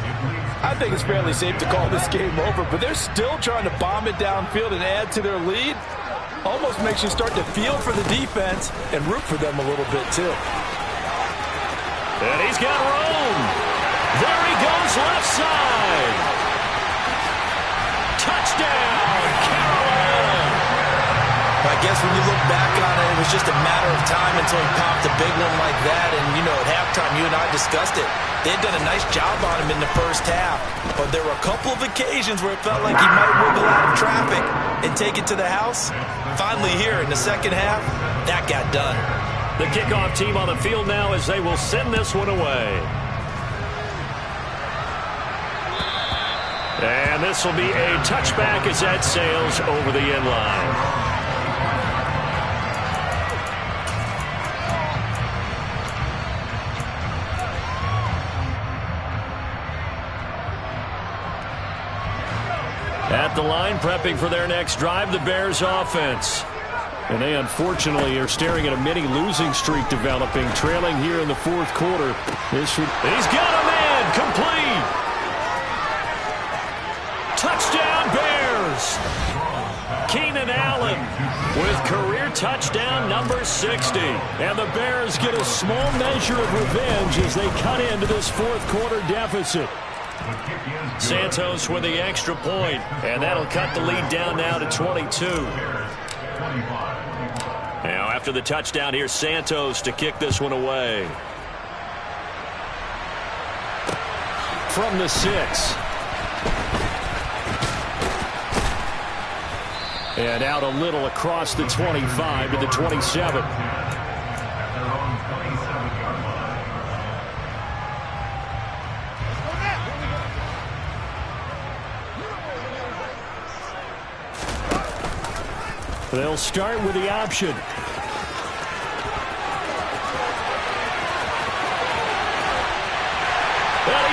I think it's fairly safe to call this game over, but they're still trying to bomb it downfield and add to their lead. Almost makes you start to feel for the defense and root for them a little bit, too. And he's got room. There he goes, left side. Touchdown, Carolina. I guess when you look back on it, it was just a matter of time until he popped a big one like that. And, you know, at halftime, you and I discussed it. They had done a nice job on him in the first half. But there were a couple of occasions where it felt like he might wiggle out of traffic and take it to the house. Finally here in the second half, that got done. The kickoff team on the field now as they will send this one away. And this will be a touchback as that sails over the end line. At the line, prepping for their next drive, the Bears offense. And they unfortunately are staring at a mini losing streak developing, trailing here in the fourth quarter. He's got a man, complete. Touchdown Bears. Keenan Allen with career touchdown number 60. And the Bears get a small measure of revenge as they cut into this fourth quarter deficit. Santos with the extra point, and that'll cut the lead down now to 22. Now after the touchdown, here's Santos to kick this one away. From the 6. And out a little across the 25 to the 27. They'll start with the option. And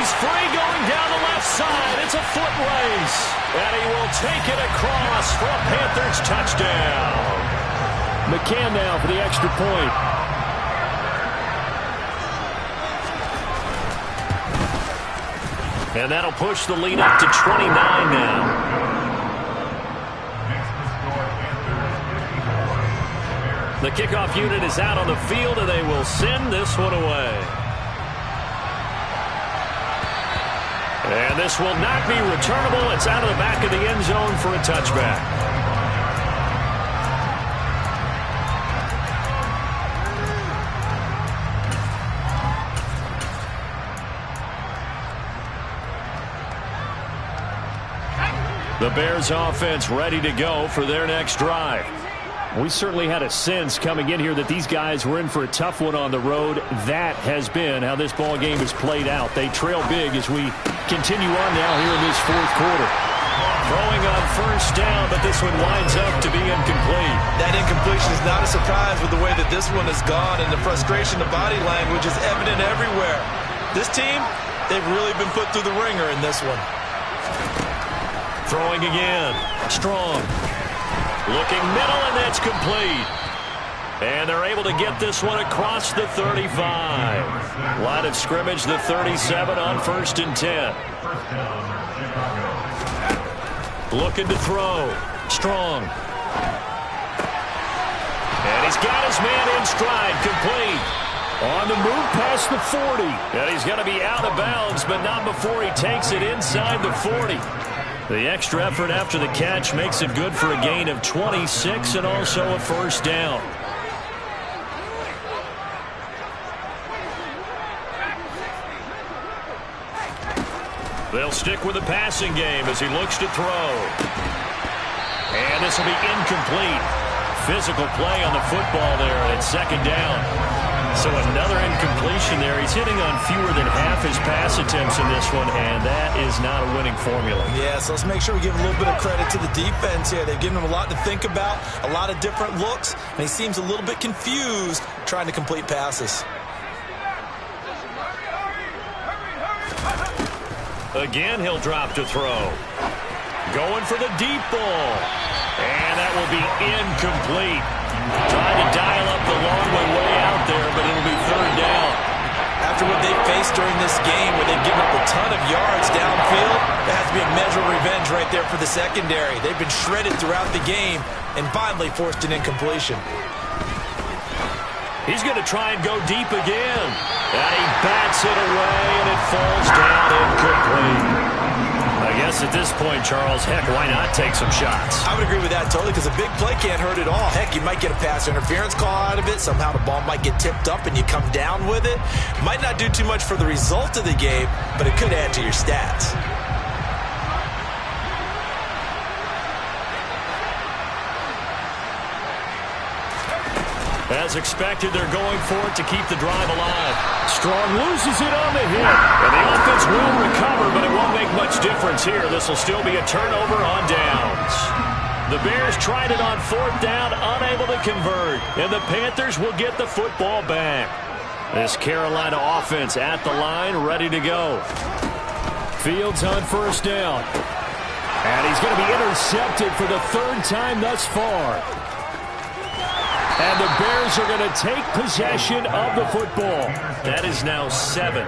he's free going down the left side. It's a foot race. And he will take it across for a Panthers touchdown. McCann now for the extra point. And that'll push the lead up to 29 now. The kickoff unit is out on the field, and they will send this one away. And this will not be returnable. It's out of the back of the end zone for a touchback. The Bears offense ready to go for their next drive. We certainly had a sense coming in here that these guys were in for a tough one on the road. That has been how this ball game has played out. They trail big as we continue on now here in this fourth quarter. Throwing on first down, but this one winds up to be incomplete. That incompletion is not a surprise with the way that this one has gone, and the frustration, the body language is evident everywhere. This team, they've really been put through the ringer in this one. Throwing again. Strong. Looking middle, and that's complete. And they're able to get this one across the 35. Line of scrimmage, the 37 on 1st and 10. Looking to throw. Strong. And he's got his man in stride, complete. On the move past the 40. And he's going to be out of bounds, but not before he takes it inside the 40. The extra effort after the catch makes it good for a gain of 26 and also a first down. They'll stick with the passing game as he looks to throw. And this will be incomplete. Physical play on the football there, and it's second down. So another incompletion there. He's hitting on fewer than half his pass attempts in this one, and that is not a winning formula. Yeah, so let's make sure we give a little bit of credit to the defense here. They've given him a lot to think about, a lot of different looks, and he seems a little bit confused trying to complete passes. Again, he'll drop to throw. Going for the deep ball. And that will be incomplete. Trying to dial up the long way out there, but it'll be third down. After what they faced during this game where they've given up a ton of yards downfield, that has to be a measure of revenge right there for the secondary. They've been shredded throughout the game and finally forced an incompletion. He's going to try and go deep again. And he bats it away, and it falls down incomplete. I guess at this point, Charles, heck, why not take some shots? I would agree with that totally, because a big play can't hurt at all. Heck, you might get a pass interference call out of it. Somehow the ball might get tipped up and you come down with it. Might not do too much for the result of the game, but it could add to your stats. As expected, they're going for it to keep the drive alive. Strong loses it on the hit. And the offense will recover, but it won't make much difference here. This will still be a turnover on downs. The Bears tried it on fourth down, unable to convert. And the Panthers will get the football back. This Carolina offense at the line, ready to go. Fields on first down. And he's going to be intercepted for the third time thus far. And the Bears are going to take possession of the football. That is now seven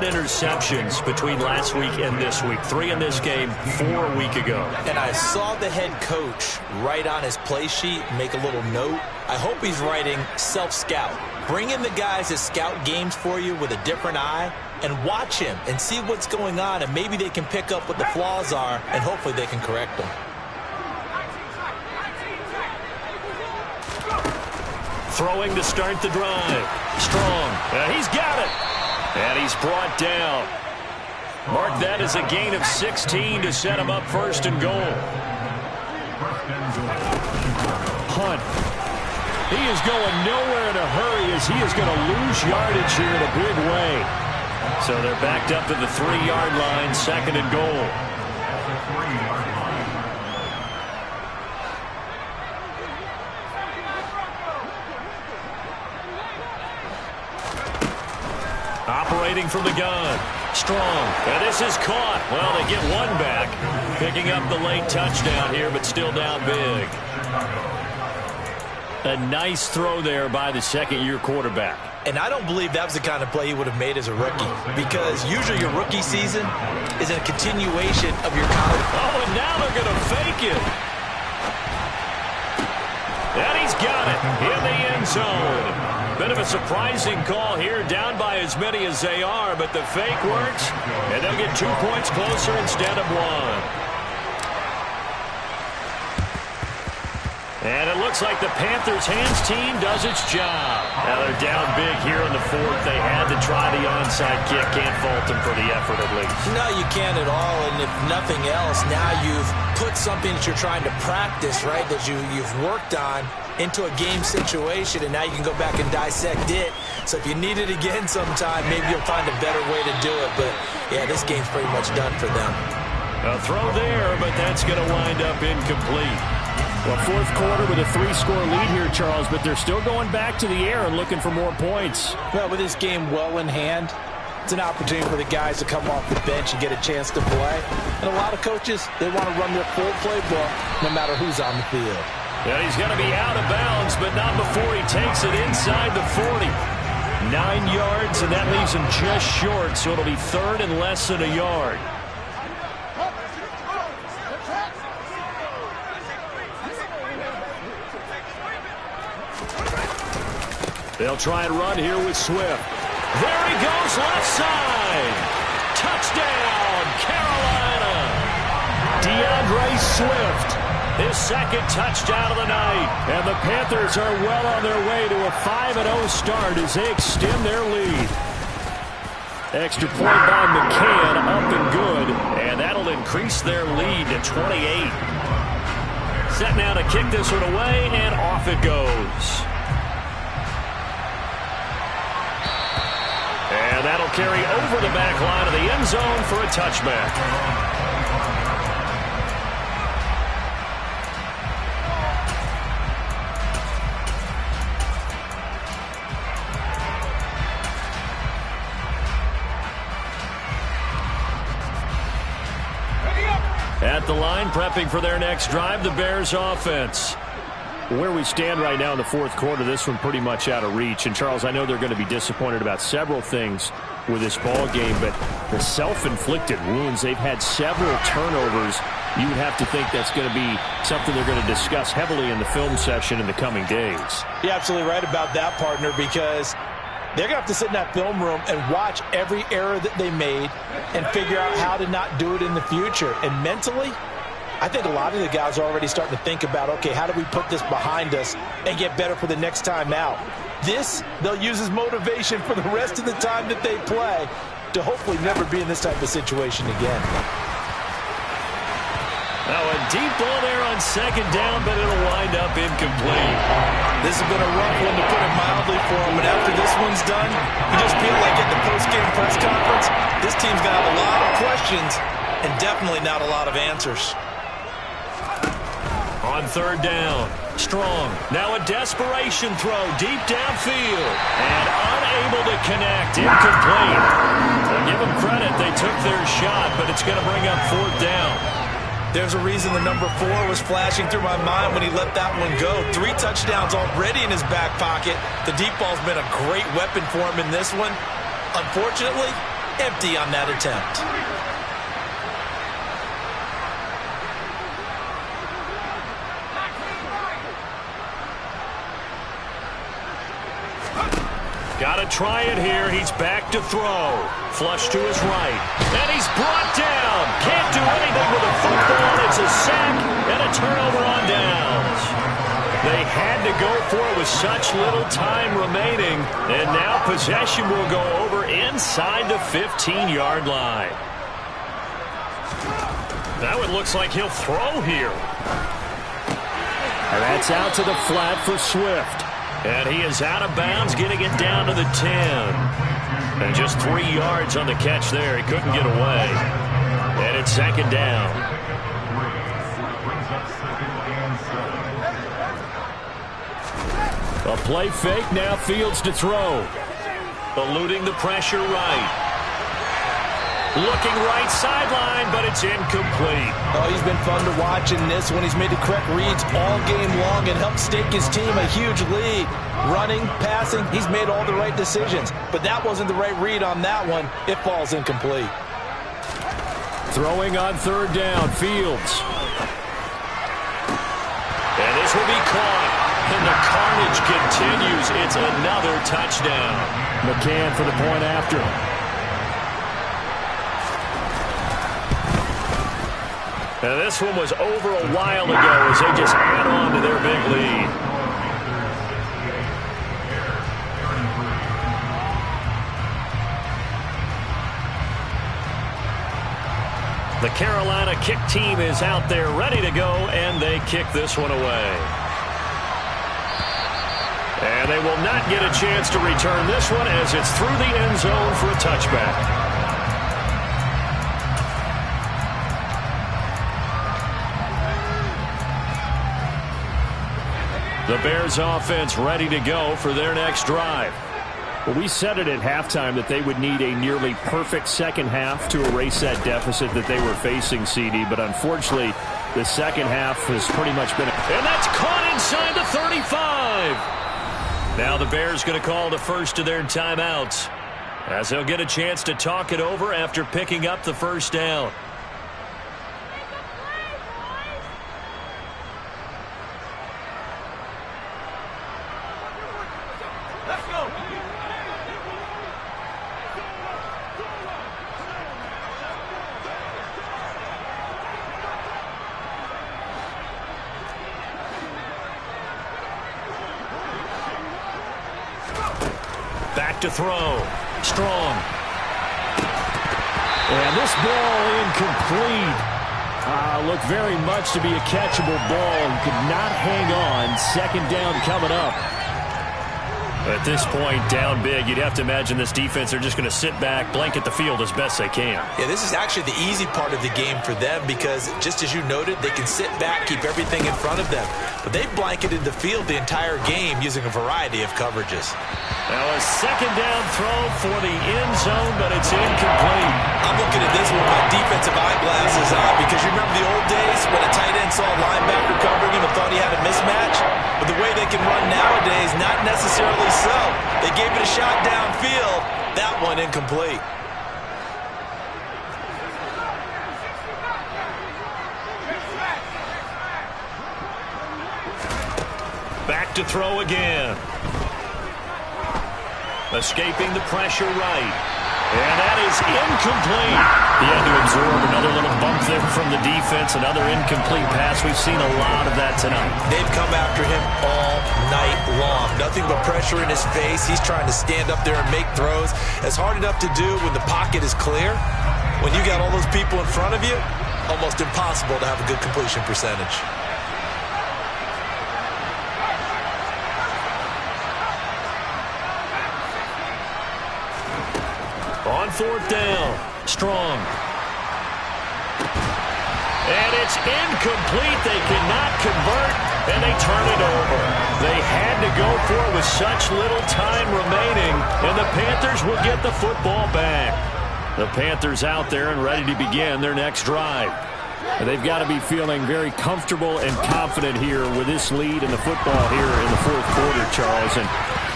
interceptions between last week and this week. 3 in this game, 4 a week ago. And I saw the head coach write on his play sheet, make a little note. I hope he's writing self-scout. Bring in the guys that scout games for you with a different eye and watch him and see what's going on, and maybe they can pick up what the flaws are, and hopefully they can correct them. Throwing to start the drive. Strong. He's got it. And he's brought down. Mark that as a gain of 16 to set him up first and goal. Hunt. He is going nowhere in a hurry as he is going to lose yardage here in a big way. So they're backed up to the 3-yard line, second and goal. Operating from the gun. Strong. And this is caught. Well, they get one back. Picking up the late touchdown here, but still down big. A nice throw there by the second-year quarterback. And I don't believe that was the kind of play he would have made as a rookie, because usually your rookie season is a continuation of your college. Oh, and now they're going to fake it. And he's got it in the end zone. Bit of a surprising call here, down by as many as they are, but the fake works, and they'll get 2 points closer instead of 1. And it looks like the Panthers' hands team does its job. Now they're down big here in the fourth. They had to try the onside kick. Can't fault them for the effort at least. No, you can't at all. And if nothing else, now you've put something that you're trying to practice, right, that you've worked on into a game situation, and now you can go back and dissect it. So if you need it again sometime, maybe you'll find a better way to do it. But, yeah, this game's pretty much done for them. A throw there, but that's going to wind up incomplete. Well, fourth quarter with a 3-score lead here, Charles, but they're still going back to the air and looking for more points. Well, with this game well in hand, it's an opportunity for the guys to come off the bench and get a chance to play. And a lot of coaches, they want to run their full playbook no matter who's on the field. Yeah, he's going to be out of bounds, but not before he takes it inside the 40. 9 yards, and that leaves him just short, so it'll be third and less than a yard. They'll try and run here with Swift. There he goes, left side. Touchdown, Carolina. DeAndre Swift, his second touchdown of the night. And the Panthers are well on their way to a 5-0 start as they extend their lead. Extra point by McCann, up and good. And that'll increase their lead to 28. Set now to kick this one away, and off it goes. And that'll carry over the back line of the end zone for a touchback. At the line, prepping for their next drive, the Bears offense. Where we stand right now in the fourth quarter, this one pretty much out of reach. And, Charles, I know they're going to be disappointed about several things with this ball game, but the self-inflicted wounds, they've had several turnovers. You would have to think that's going to be something they're going to discuss heavily in the film session in the coming days. You're absolutely right about that, partner, because they're going to have to sit in that film room and watch every error that they made and figure out how to not do it in the future. And mentally, I think a lot of the guys are already starting to think about, okay, how do we put this behind us and get better for the next time out? This, they'll use as motivation for the rest of the time that they play to hopefully never be in this type of situation again. Now a deep ball there on second down, but it'll wind up incomplete. This has been a rough one, to put it mildly, for him. But after this one's done, you just feel like at the post-game press conference, this team's going to have a lot of questions and definitely not a lot of answers. On third down, Strong. Now a desperation throw deep downfield. And unable to connect. Incomplete. Well, give them credit. They took their shot, but it's going to bring up fourth down. There's a reason the number 4 was flashing through my mind when he let that one go. 3 touchdowns already in his back pocket. The deep ball's been a great weapon for him in this one. Unfortunately, empty on that attempt. Got to try it here. He's back to throw. Flush to his right. And he's brought down. Can't do anything with a football. It's a sack and a turnover on downs. They had to go for it with such little time remaining. And now possession will go over inside the 15-yard line. Now it looks like he'll throw here. And that's out to the flat for Swift. And he is out of bounds, getting it down to the 10. And just 3 yards on the catch there. He couldn't get away. And it's second down. A play fake, now Fields to throw. Eluding the pressure right. Looking right sideline, but it's incomplete. Oh, he's been fun to watch in this one. He's made the correct reads all game long and helped stake his team a huge lead. Running, passing, he's made all the right decisions. But that wasn't the right read on that one. It falls incomplete. Throwing on third down, Fields. And this will be caught. And the carnage continues. It's another touchdown. McCann for the point after. And this one was over a while ago as they just add on to their big lead. The Carolina kick team is out there ready to go, and they kick this one away. And they will not get a chance to return this one as it's through the end zone for a touchback. The Bears offense ready to go for their next drive. Well, we said it at halftime that they would need a nearly perfect second half to erase that deficit that they were facing, CD. But unfortunately, the second half has pretty much been... And that's caught inside the 35. Now the Bears going to call the first of their timeouts as they'll get a chance to talk it over after picking up the first down. Back to throw. Strong. And this ball incomplete. Looked very much to be a catchable ball. He could not hang on. Second down coming up. At this point, down big, you'd have to imagine this defense are just going to sit back, blanket the field as best they can. Yeah, this is actually the easy part of the game for them because, just as you noted, they can sit back, keep everything in front of them. But they've blanketed the field the entire game using a variety of coverages. Now a second down throw for the end zone, but it's incomplete. I'm looking at this with my defensive eyeglasses on because you remember the old days when a tight end saw a linebacker covering him and thought he had a mismatch? But the way they can run nowadays, not necessarily so. They gave it a shot downfield. That one incomplete. Back to throw again. Escaping the pressure right. And that is incomplete. He had to absorb another little bump there from the defense. Another incomplete pass. We've seen a lot of that tonight. They've come after him all night long. Nothing but pressure in his face. He's trying to stand up there and make throws. It's hard enough to do when the pocket is clear. When you got all those people in front of you, almost impossible to have a good completion percentage. On fourth down, Strong. And it's incomplete. They cannot convert, and they turn it over. They had to go for it with such little time remaining, and the Panthers will get the football back. The Panthers out there and ready to begin their next drive. They've got to be feeling very comfortable and confident here with this lead in the football here in the fourth quarter, Charles. And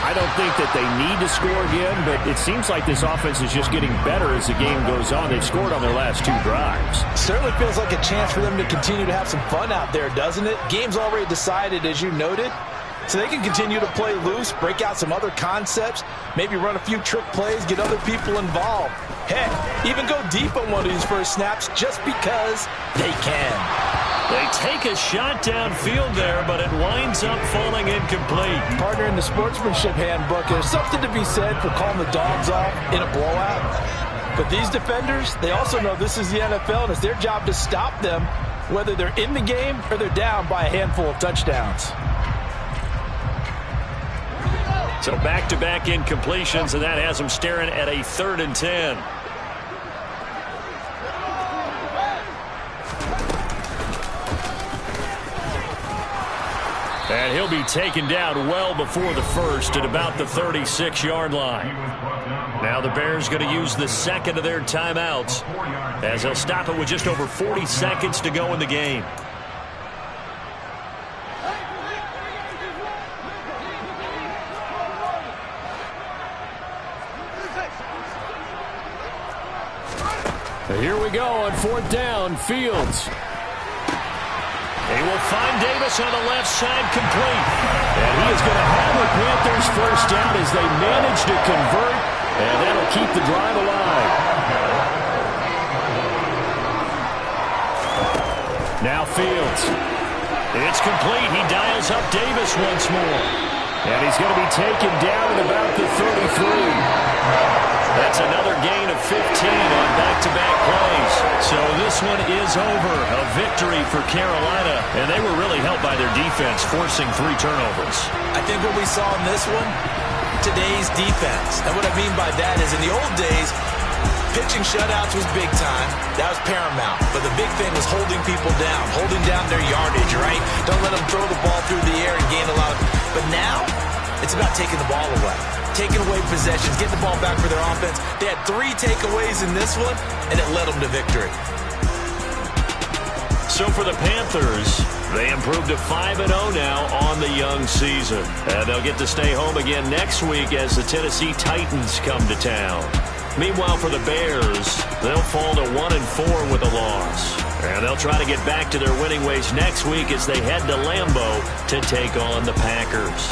I don't think that they need to score again, but it seems like this offense is just getting better as the game goes on. They've scored on their last 2 drives. Certainly feels like a chance for them to continue to have some fun out there, doesn't it? Game's already decided, as you noted. So they can continue to play loose, break out some other concepts, maybe run a few trick plays, get other people involved. Heck, even go deep on one of these first snaps just because they can. They take a shot downfield there, but it winds up falling incomplete. Partner, in the sportsmanship handbook, there's something to be said for calling the dogs off in a blowout. But these defenders, they also know this is the NFL, and it's their job to stop them, whether they're in the game or they're down by a handful of touchdowns. So back-to-back incompletions, and that has them staring at a 3rd and 10. And he'll be taken down well before the first at about the 36-yard line. Now the Bears going to use the second of their timeouts as they'll stop it with just over 40 seconds to go in the game. Here we go on 4th down. Fields. They will find Davis on the left side, complete. And he is going to have the Panthers first down as they manage to convert, and that'll keep the drive alive. Now Fields. It's complete. He dials up Davis once more. And he's going to be taken down at about the 33. That's another gain of 15 on back-to-back plays. So this one is over. A victory for Carolina. And they were really helped by their defense, forcing 3 turnovers. I think what we saw in this one, today's defense. And what I mean by that is in the old days, pitching shutouts was big time. That was paramount. But the big thing was holding people down, holding down their yardage, right? Don't let them throw the ball through the air and gain a lot of... But now, it's about taking the ball away. Taking away possessions, getting the ball back for their offense. They had 3 takeaways in this one, and it led them to victory. So for the Panthers, they improved to 5-0 now on the young season. And they'll get to stay home again next week as the Tennessee Titans come to town. Meanwhile, for the Bears, they'll fall to 1-4 with a loss. And they'll try to get back to their winning ways next week as they head to Lambeau to take on the Packers.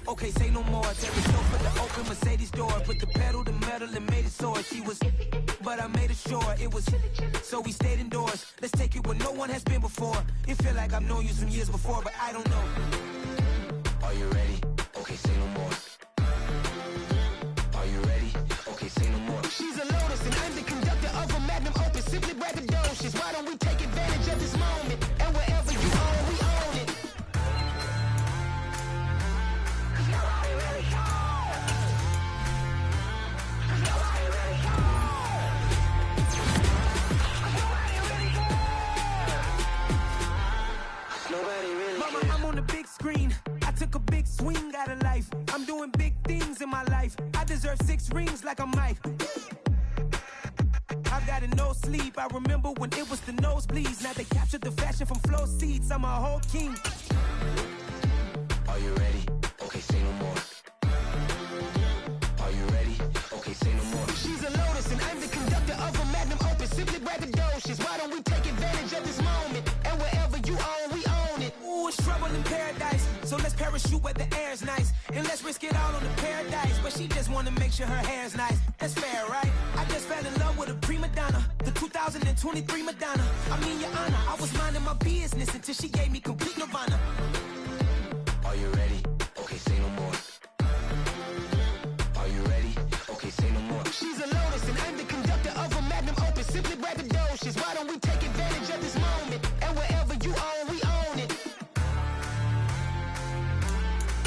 Okay, say no more. Take a show for the open Mercedes door. Put the pedal to metal and made it soar. She was, but I made it sure it was. So we stayed indoors. Let's take it where no one has been before. It feel like I've known you some years before, but I don't know. Are you ready? Okay, say no more. Are you ready? Okay, say no more. She's a Lotus and I'm the conductor of a magnum opus. Simply braggadocious. Why don't we take advantage of this moment? And wherever you are, we own it. I'm on the big screen. I took a big swing out of life. I'm doing big things in my life. I deserve 6 rings like I'm Mike. I've got no sleep. I remember when it was the nosebleeds. Now they captured the fashion from flow seats. I'm a whole king. Are you ready? Okay, say no more. Are you ready? Okay, say no more. She's a Lotus and I'm the conductor of a magnum opus. Simply braggadocious. Why don't we take advantage of this moment? And wherever you own, we own it. Ooh, it's trouble in paradise. So let's parachute where the air's nice. And let's risk it all on the paradise. but she just wanna make sure her hair's nice. That's fair, right? I just fell in love with a prima donna, the 2023 Madonna. I mean, Your Honor, I was minding my business until she gave me complete nirvana. Are you ready? Okay, say no more. Are you ready? Okay, say no more. She's a lotus and I'm the conductor of a magnum opus. Simply braggadocious. Why don't we take advantage of this moment? And wherever you own, we own it.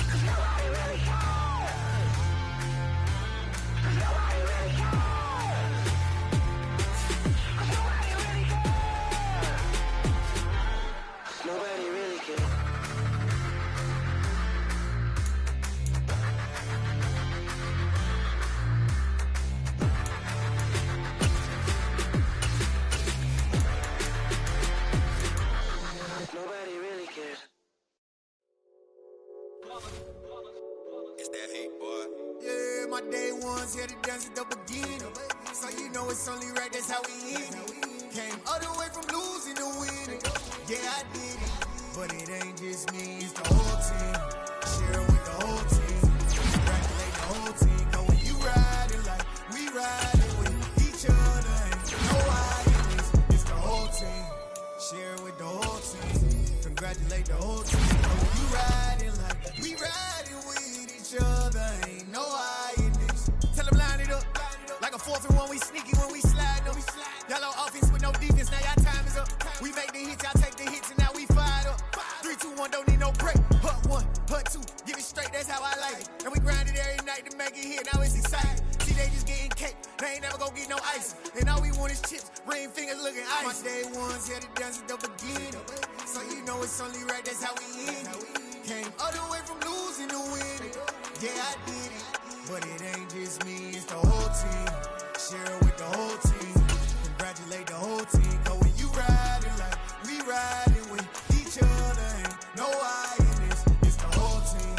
Cause nobody really cares. Cause nobody really cares. Cause nobody really cares. Nobody really cares. Nobody really cares. It's that hate, boy. Yeah, my day ones here to dance at the beginning. So you know it's only right, that's how we end it. Came all the way from losing to winning. Yeah, I did it. But it ain't just me, it's the whole team. Share it with the whole team. Congratulate the whole team. Cause when you riding like we riding with each other, ain't no ideas. It's the whole team. Share it with the whole team. Congratulate the whole team. Cause when you riding like we riding with each other, ain't no ideas. Tell them line it up. Like a 4th and 1, we sneaky when we slide them. Yellow offense with no defense, now y'all time is up. We make the hits, y'all take the hits, and now we fired up. 3, 2, 1, don't need no break. Hut 1, hut 2, give it straight, that's how I like it. And we grind it every night to make it hit, now it's exciting. See, they just getting cake, they ain't never gonna get no ice. And all we want is chips, ring fingers looking ice. My day ones here to dance at the beginning. So you know it's only right, that's how we end it. Came all the way from losing to winning. Yeah, I did it. But it ain't just me, it's the whole team. Share it with the whole team. Congratulate the whole team. Cause when you riding like we riding with each other, ain't no I in this. It's the whole team.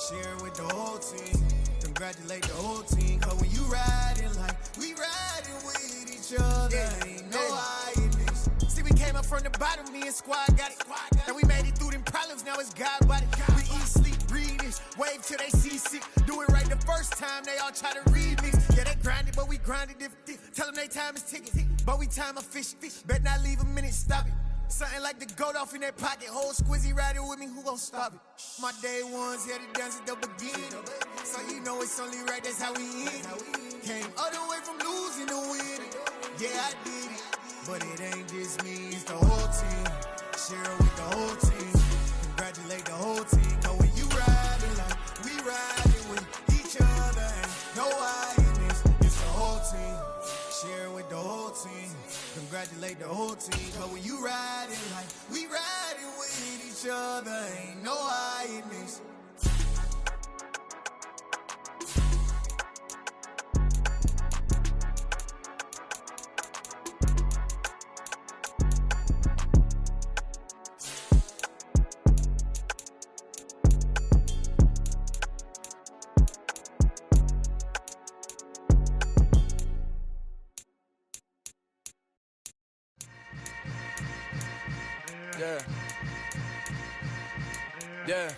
Share it with the whole team. Congratulate the whole team. Cause when you riding like we riding with each other, ain't no I in this. See, we came up from the bottom, me and squad got it. And we made it through them problems, now it's God body. We eat, sleep, breathe this. Wave till they see sick. Do it right the first time, they all try to remix. Yeah, they grinded, but we grinded different. Tell them they time is ticking, but we time a fish. Bet not leave a minute, stop it. Something like the goat off in their pocket. Whole squizzy riding with me, who gon' stop it? My day ones here to dance at the beginning. So you know it's only right, that's how we end it. Came all the way from losing to winning. Yeah, I did it. But it ain't just me, it's the whole team. Share it with the whole team. Congratulate the whole team. Cause when you riding like we riding with each other, ain't no I in this. It's the whole team. Share it with the whole team. Congratulate the whole team. Cause when you riding like we riding with each other, ain't no I in this. Yeah.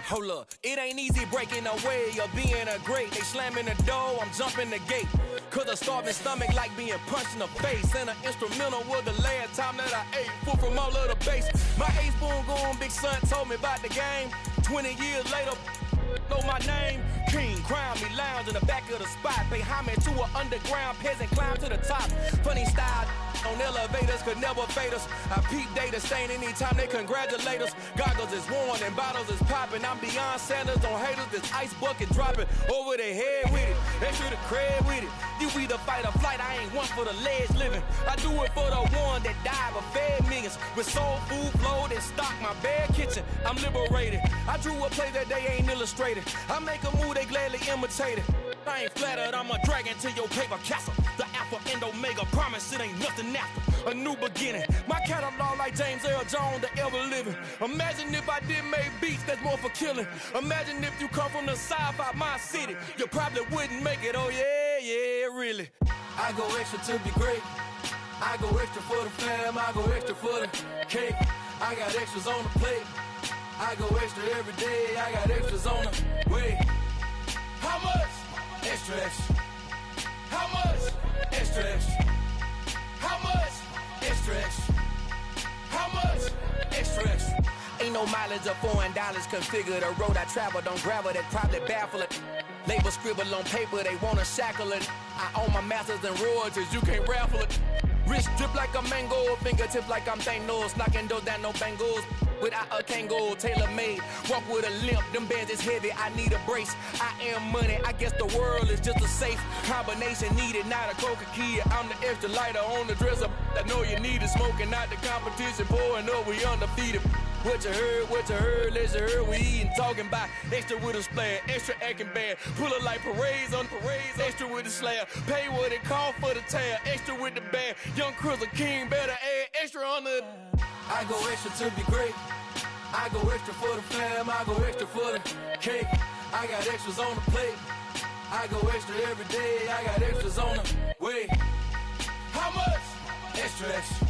Hold up, it ain't easy breaking away or being a great. They slamming the door, I'm jumping the gate. Cause a starving stomach like being punched in the face. And an instrumental was the last time that I ate. Food from all of the base. My A-spoon going, big son told me about the game. 20 years later, know my name. King, crown me, lounge in the back of the spot. Pay homage to an underground peasant, climb to the top. Funny style on elevators could never fade us. I peep data stain anytime they congratulate us. Goggles is worn and bottles is popping. I'm beyond Sanders on haters, this ice bucket dropping over their head with it. Extra the cred with it. You either fight or flight, I ain't one for the ledge living. I do it for the one that died but fed millions. With soul food flowed and stock my bare kitchen. I'm liberated. I drew a play that they ain't illustrated. I make a move, they gladly imitate it. I ain't flattered, I'm a dragon to your paper castle. The Alpha and Omega, promise it ain't nothing after. A new beginning. My catalog like James Earl Jones, the ever living. Imagine if I didn't make beats that's more for killing. Imagine if you come from the south out my city. You probably wouldn't make it, oh yeah, really. I go extra to be great. I go extra for the fam, I go extra for the cake. I got extras on the plate. I go extra every day, I got extras on the way. How much? Extra, extra. How much? Extra, extra. How much? Extra, extra. How much? Extra, extra. Ain't no mileage of $4 configure the road I travel. Don't gravel that probably baffle it. Label scribble on paper, they wanna shackle it. I own my masters and royalties, you can't raffle it. Wrist drip like a mango, fingertips like I'm Thanos, knocking those down no bangles. Without a Kango, tailor-made, walk with a limp, them bands is heavy, I need a brace. I am money, I guess the world is just a safe combination needed, not a coca-key. I'm the extra lighter on the dresser, I know you need it, smoking out the competition, pouring up, we undefeated. What you heard, let's heard, we eatin', talking about extra with a splash, extra acting bad, pull it like parades on parades, extra with the slab, pay what it cost for the tab, extra with the bag, young Chris a king, better add extra on the. I go extra to be great, I go extra for the fam, I go extra for the cake, I got extras on the plate, I go extra every day, I got extras on the way. How much? Extra, extra.